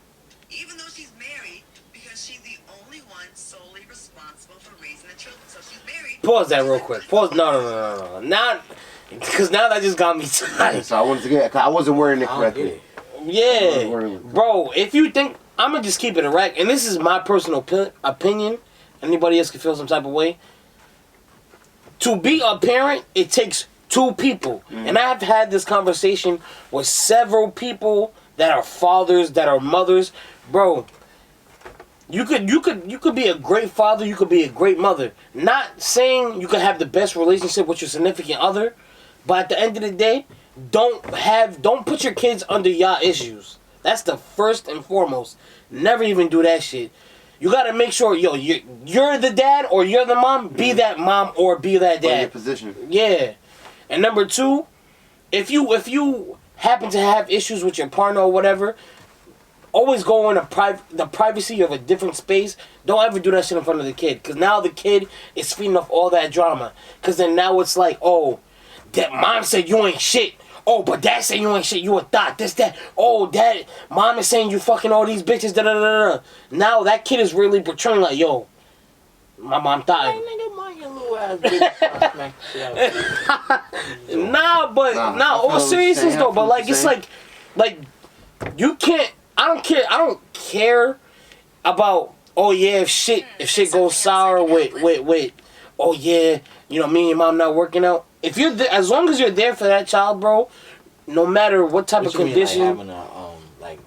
even though she's married, because she's the only one solely responsible for raising the children? So she's married. Pause that real quick. Pause. No. Not because now that just got me tight. So I wanted to get. I wasn't wording it correctly. Yeah, bro. If you think I'm gonna just keep it a rack, and this is my personal opinion. Anybody else can feel some type of way. To be a parent, it takes two people, and I have had this conversation with several people that are fathers, that are mothers, bro. You could be a great father, you could be a great mother. Not saying you could have the best relationship with your significant other, but at the end of the day, don't put your kids under y'all issues. That's the first and foremost. Never even do that shit. You gotta make sure, you're the dad or you're the mom. Be that mom or be that dad. Your position. Yeah. And number two, if you happen to have issues with your partner or whatever, always go in the privacy of a different space. Don't ever do that shit in front of the kid, because now the kid is feeding off all that drama. Because then now it's like, oh, that mom said you ain't shit. Oh, but dad said you ain't shit. You a thought. This, that. Oh, dad, mom is saying you fucking all these bitches. Da da da da. Now that kid is really portraying like, yo, my mom thought. Hey, nigga, mind your little ass bitch. Nah, all seriousness though. But like, it's like you can't. I don't care about. Oh yeah, if shit goes sour with. Oh yeah, me and your mom not working out. If you're as long as you're there for that child, bro, no matter what type of condition. Mean, like,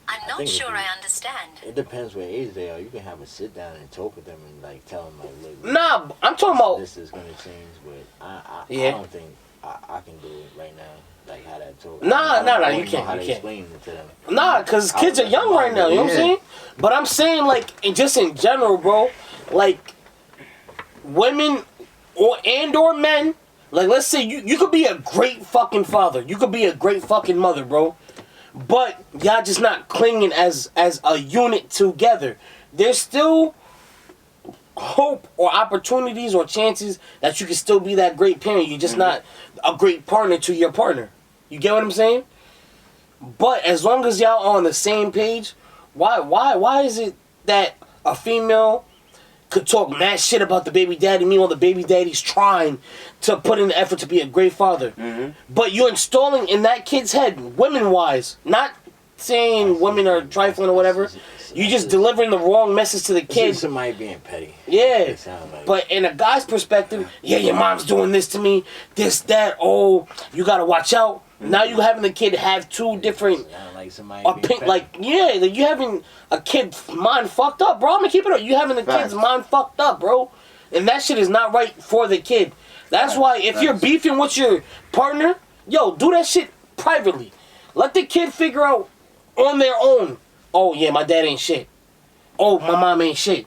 I'm not sure I understand. It depends what age they are. You can have a sit down and talk with them and like tell them like, look. Nah, I'm talking about. This is gonna change, but I don't think I can do it right now. Like how that talk. Nah, you can't. Explain it to them. Nah, cause kids are young right now. You know what I'm saying? But I'm saying like, just in general, bro, like women or men. Like, let's say you could be a great fucking father. You could be a great fucking mother, bro. But y'all just not clinging as a unit together. There's still hope or opportunities or chances that you can still be that great parent. You're just not a great partner to your partner. You get what I'm saying? But as long as y'all are on the same page, why is it that a female could talk mad shit about the baby daddy, meanwhile the baby daddy's trying to put in the effort to be a great father? But you're installing in that kid's head, women-wise, not saying women are trifling or whatever, you just delivering the wrong message to the kid. Somebody being petty. Yeah, but in a guy's perspective, your mom's doing this to me, this, that, oh, you gotta watch out. Now you having the kid have two different you having a kid mind fucked up, bro. I'm gonna keep it up. You having the kid's mind fucked up, bro. And that shit is not right for the kid. That's why if you're beefing with your partner, do that shit privately. Let the kid figure out on their own. Oh yeah, my dad ain't shit. Oh, my mom ain't shit.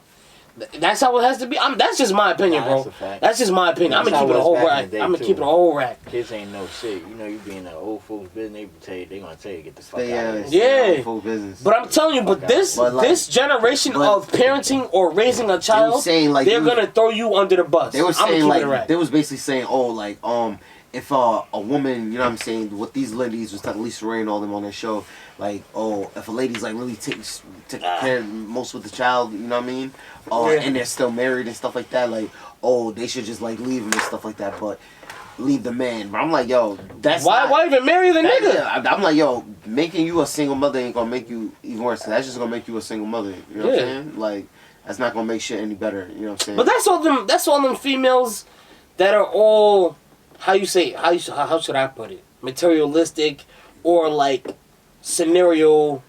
That's how it has to be. That's just my opinion, bro. That's just my opinion. I'm gonna keep it a whole rack. I'm gonna keep it a whole rack. Kids ain't no shit. You be in the old folks' business. They gonna tell you get the fuck out of here. Yeah. But I'm telling you, this generation of parenting or raising a child, they're gonna throw you under the bus. They were saying they was basically saying, if a woman, you know what I'm saying, what these ladies was telling Lisa Ray and all them on their show, like, if a lady's like really takes care most with the child, you know what I mean, and they're still married and stuff like that, like, they should just like leave them and stuff like that. But leave the man. But I'm like, yo, that's why even marry the nigga? Yeah, I'm like, yo, making you a single mother ain't gonna make you even worse. That's just gonna make you a single mother. You know what I'm saying? Like, that's not gonna make shit any better. You know what I'm saying? But that's all them females that are all how should I put it? Materialistic or like scenario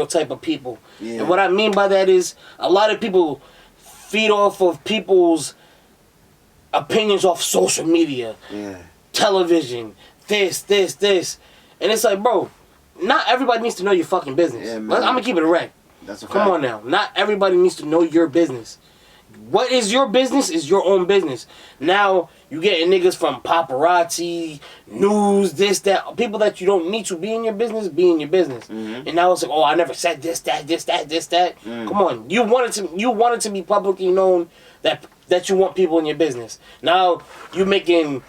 type of people. Yeah. And what I mean by that is a lot of people feed off of people's opinions off social media, television, this. And it's like, bro, not everybody needs to know your fucking business. Yeah, I'm gonna keep it a rec. That's a fact. Come on now. Not everybody needs to know your business. What is your business is your own business. Now, you getting niggas from paparazzi, news, this, that. People that you don't need to be in your business, be in your business. Mm-hmm. And now it's like, oh, I never said this, that. Come on. You wanted to be publicly known that you want people in your business. Now, you making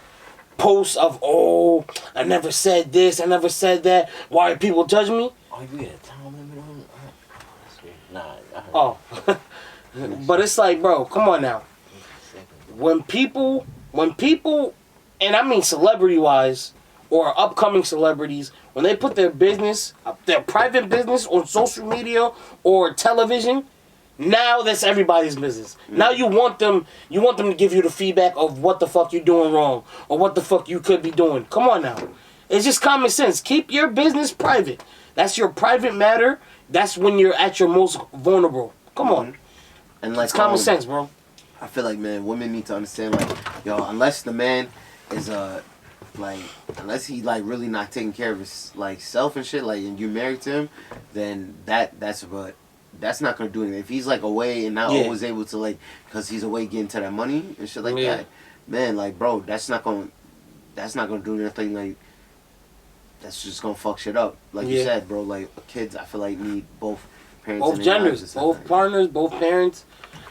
posts of, oh, I never said this, I never said that. Why are people judging me? Oh, you get a time limit on it? Nah, I heard. Oh. But it's like, bro, come on now. When people, and I mean celebrity-wise, or upcoming celebrities, when they put their business, their private business on social media or television, now that's everybody's business. Now you want them to give you the feedback of what the fuck you're doing wrong, or what the fuck you could be doing. Come on now. It's just common sense. Keep your business private. That's your private matter. That's when you're at your most vulnerable. Come on. And like, it's common sense, bro. I feel like, man, women need to understand, like, yo, unless the man is unless he like really not taking care of his like self and shit, like, and you're married to him, then that's not gonna do anything. If he's like away and not always able to like, cause he's away getting to that money and shit like that, man, like, bro, that's not gonna do anything. Like, that's just gonna fuck shit up. Like you said, bro, like kids, I feel like need both parents, both genders, both partners, both parents.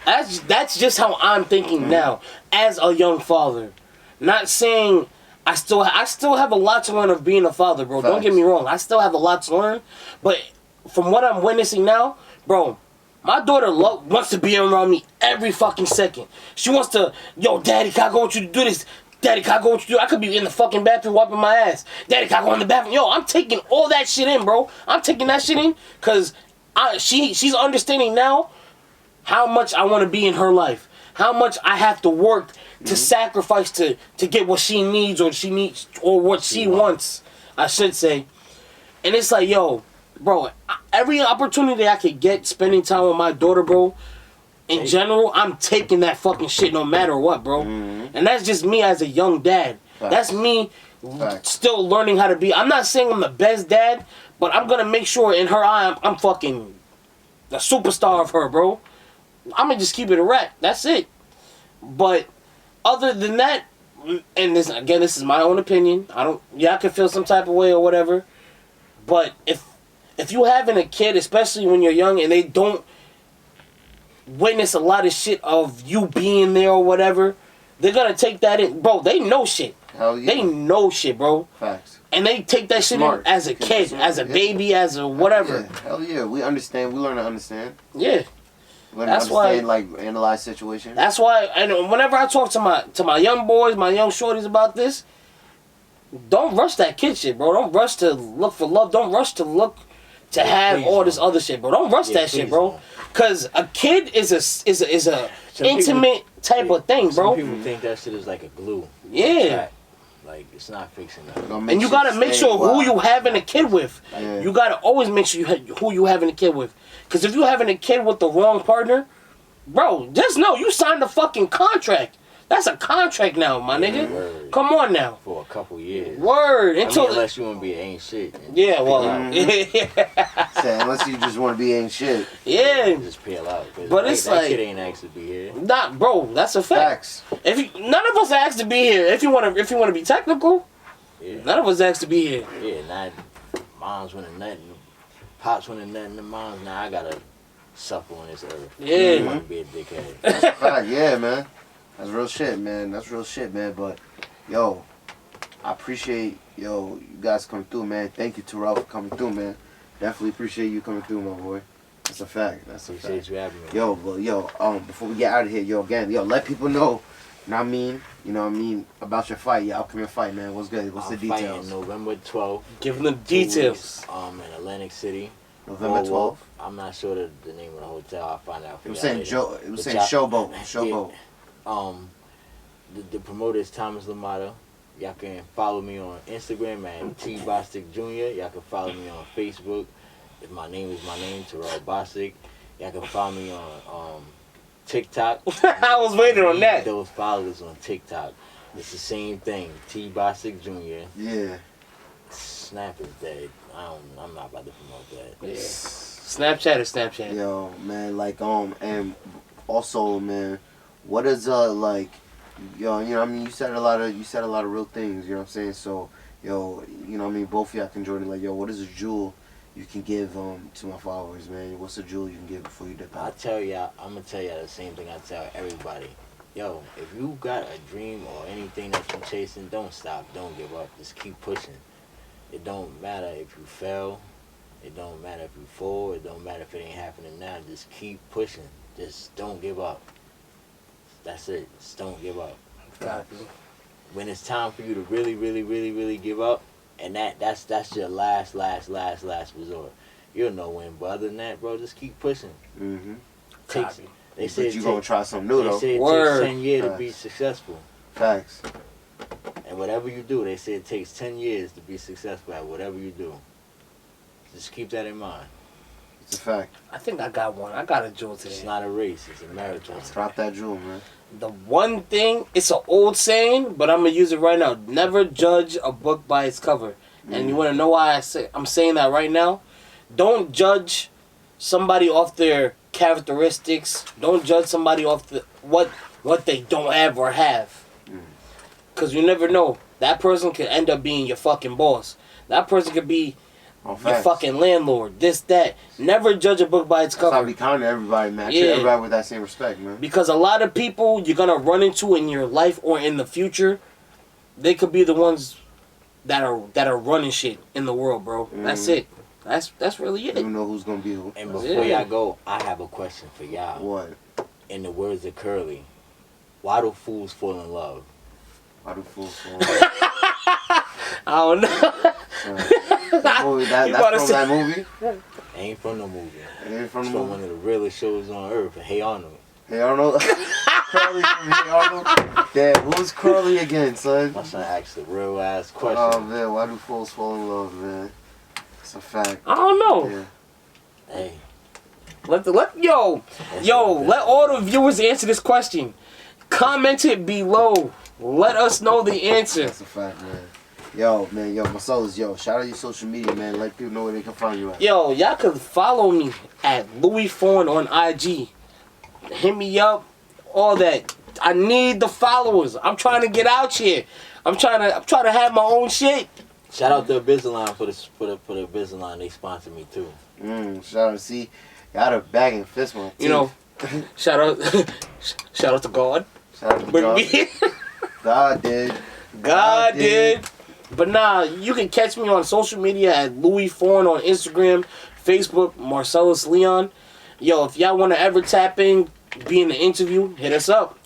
That's just how I'm thinking now, as a young father. Not saying I still have a lot to learn of being a father, bro. Facts. Don't get me wrong, I still have a lot to learn. But from what I'm witnessing now, bro, my daughter wants to be around me every fucking second. She wants to, yo, daddy, can I go with you to do this? Daddy, can I go with you to do? I could be in the fucking bathroom wiping my ass. Daddy, can I go in the bathroom? Yo, I'm taking all that shit in, bro. I'm taking that shit in because she's understanding now how much I want to be in her life. How much I have to work to sacrifice to get what she needs or what she wants, I should say. And it's like, yo, bro, every opportunity I could get spending time with my daughter, bro, in general, I'm taking that fucking shit no matter what, bro. And that's just me as a young dad. Facts. That's me still learning how to be. I'm not saying I'm the best dad, but I'm going to make sure in her eye I'm fucking the superstar of her, bro. I'm going to just keep it a rat. That's it. But other than that, and this is my own opinion. I could feel some type of way or whatever. But if you having a kid, especially when you're young, and they don't witness a lot of shit of you being there or whatever, they're gonna take that in. Bro, they know shit. Hell yeah. They know shit, bro. Facts. And they take that shit in as a kid, as a baby, as a whatever. Hell yeah. We understand. We learn to understand. Yeah. That's why, like, analyze situations. That's why, and whenever I talk to my young boys, my young shorties about this, don't rush that kid shit, bro. Don't rush to look for love. Don't rush to look to have all this other shit, bro. Don't rush that shit, bro. Cause a kid is a intimate type of thing, bro. Some people think that shit is like a glue. Yeah. Like, it's not fixing that. And you gotta make sure who you having a kid with. Yeah. You gotta always make sure who you having a kid with. Cause if you having a kid with the wrong partner, bro, just know you signed a fucking contract. That's a contract now, my nigga. Word. Come on now. For a couple years. Word. Unless you want to be ain't shit. Yeah, well. Say, unless you just want to be ain't shit. Yeah. Just peel out. But it's that like. Kid ain't asked to be here. Nah, bro, that's a fact. Facts. None of us asked to be here. If you want to be technical, none of us asked to be here. Yeah, not moms winning nothing, pops winning nothing, the moms. Now I gotta suffer on this earth. Yeah. I want to be a dickhead. That's a fact. Yeah, man. That's real shit, man. That's real shit, man. But, yo, I appreciate, you guys coming through, man. Thank you, Terell, for coming through, man. Definitely appreciate you coming through, my boy. That's a fact. That's a fact. Appreciate you having me. Yo, before we get out of here, again, let people know, know what I mean? You know what I mean? About your fight, your upcoming fight, man. What's good? What's the details? Fighting November 12th. Give them the 2 weeks, details. in Atlantic City. November 12th. I'm not sure the name of the hotel. I'll find out for It you. was saying it was saying Showboat. Showboat. Yeah. The promoter is Thomas Lamata. Y'all can follow me on Instagram at T Bostic Jr. Y'all can follow me on Facebook. If my name is my name, Terell Bostic. Y'all can follow me on TikTok. I was waiting on that. Those followers on TikTok. It's the same thing. T Bostic Jr. Yeah. Snap is dead. I'm not about to promote that. Yeah. Snapchat is Snapchat. Yo, man, like and also, man, what is like, yo, you know what I mean? You said a lot of real things, you know what I'm saying? So, yo, you know what I mean, both of y'all can join, like, yo, what is a jewel you can give to my followers, man? What's a jewel you can give before you dip out? I'm gonna tell y'all the same thing I tell everybody. Yo, if you got a dream or anything that you're chasing, don't stop, don't give up, just keep pushing. It don't matter if you fail, it don't matter if you fall, it don't matter if it ain't happening now, just keep pushing. Just don't give up. That's it, just don't give up. When it's time for you to really, really, really, really give up, and that's your last resort. You'll know when, but other than that, bro, just keep pushing. Mm-hmm. They say you gonna try something new, though. They say it takes 10 years to be successful. Facts. And whatever you do, they say it takes 10 years to be successful at whatever you do. Just keep that in mind. It's a fact. I think I got one. I got a jewel today. It's not a race, it's a marathon. Drop that jewel, man. The one thing, it's an old saying, but I'm going to use it right now. Never judge a book by its cover. And you want to know why I'm saying that right now? Don't judge somebody off their characteristics. Don't judge somebody off what they don't have or have. Because you never know. That person could end up being your fucking boss. That person could be your fucking landlord. This, that. Never judge a book by its cover. That's how we count everybody, man. Treat everybody with that same respect, man. Because a lot of people you're going to run into in your life or in the future, they could be the ones that are running shit in the world, bro. That's it. That's really it. You don't know who's going to be who. And before y'all go, I have a question for y'all. What? In the words of Curly, why do fools fall in love? Why do fools fall in I don't know. That's from that movie? It ain't from the movie. It ain't from It's the from movie? one of the realest shows on earth. Hey Arnold. Hey Arnold. Curly from Hey Arnold. Damn, who's Curly again, son? My son asked a real ass question. Oh man, why do fools fall in love, man? It's a fact. I don't know. Yeah. Hey. Let all the viewers answer this question. Comment it below. Let us know the answer. That's a fact, man. Yo, Marcellus, shout out your social media, man. Let people know where they can find you at. Yo, y'all can follow me at Louis Fawn on IG. Hit me up, all that. I need the followers. I'm trying to get out here. I'm trying to have my own shit. Shout out to Invisalign for the Invisalign. They sponsored me too. Shout out, see, got a bag and fist one. You know, shout out to God. Shout out to God. God did. But nah, you can catch me on social media at Louis Fawn on Instagram, Facebook, Marcellus Leon. Yo, if y'all want to ever tap in, be in the interview, hit us up.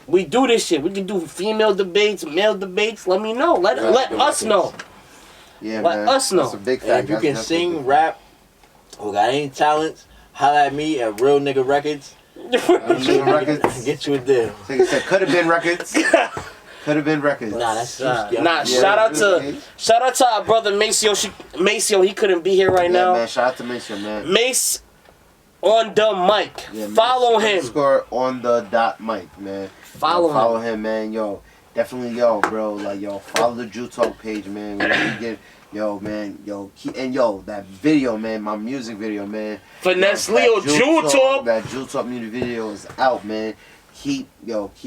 We do this shit. We can do female debates, male debates. Let me know. Let us know. Yeah, let man. us know. That's a big And fact. if you can sing, rap, or got any talents, holla at me at Real Nigga Records. Records. Get you a deal. So you said could have been records. Could have been records. Nah, that's shout out to our brother Maceo. Maceo, he couldn't be here right now. Man, shout out to Maceo, man. Mace on the mic. Yeah, follow him. Underscore on the dot mic, man. Follow him, man. Yo, definitely, bro. Like, follow the Jew Talk page, man. When we get, that video, man. My music video, man. Finesse Leo Jew Talk. That Jew Talk music video is out, man. Keep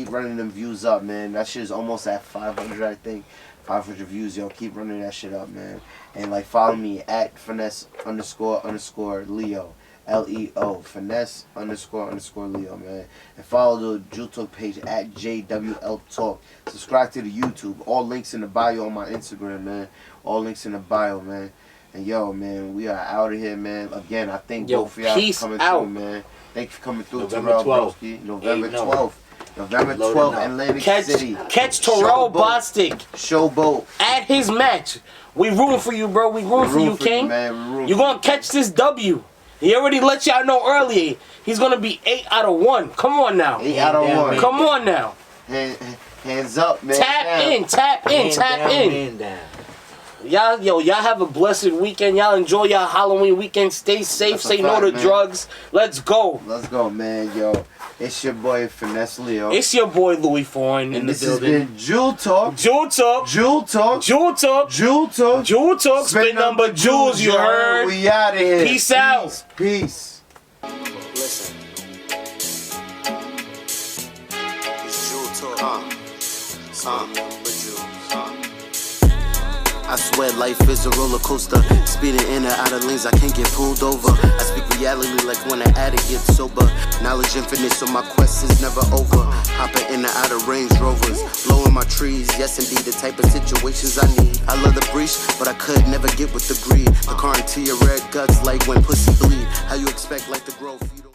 running them views up, man. That shit is almost at 500, I think. 500 views, keep running that shit up, man. And follow me at finesse _ Leo. LEO. Finesse _ Leo, man. And follow the Jew Talk page at JWL Talk. Subscribe to the YouTube. All links in the bio on my Instagram, man. All links in the bio, man. And man, we are out of here, man. Again, I think both of y'all for coming through, man. Thank you for coming through, November Terell 12th. Broski. November 12th. November Loading 12th, up. Atlantic City. Catch Terell Showboat. Bostic Showboat. at his match. We rooting for you, bro. We rooting for you, King. You gonna catch this W. He already let y'all know earlier. He's gonna be 8 out of 1. Come on now. 8 out of 1. Come on now. Hands up, man. Tap in. Man down. Y'all have a blessed weekend. Y'all enjoy y'all Halloween weekend. Stay safe. That's a Say no fact, to man. drugs. Let's go. Let's go, man. Yo, it's your boy Finesse Leo. It's your boy Louis Foreign in and the this has building. been Jewel Talk. Jewel Talk. Jewel Talk. Jewel Talk. Jewel Talk. Jewel Talk. Spin number Jewels. You heard? We out of here. Peace out. Peace. Listen. It's Jewel Talk. With you. I swear life is a roller coaster. Speeding in and out of lanes, I can't get pulled over. I speak reality like when an addict gets sober. Knowledge infinite, so my quest is never over. Hopping in and out of Range Rovers, blowing my trees. Yes, indeed, the type of situations I need. I love the breach, but I could never get with the greed. The car into your red guts like when pussy bleed. How you expect like the growth?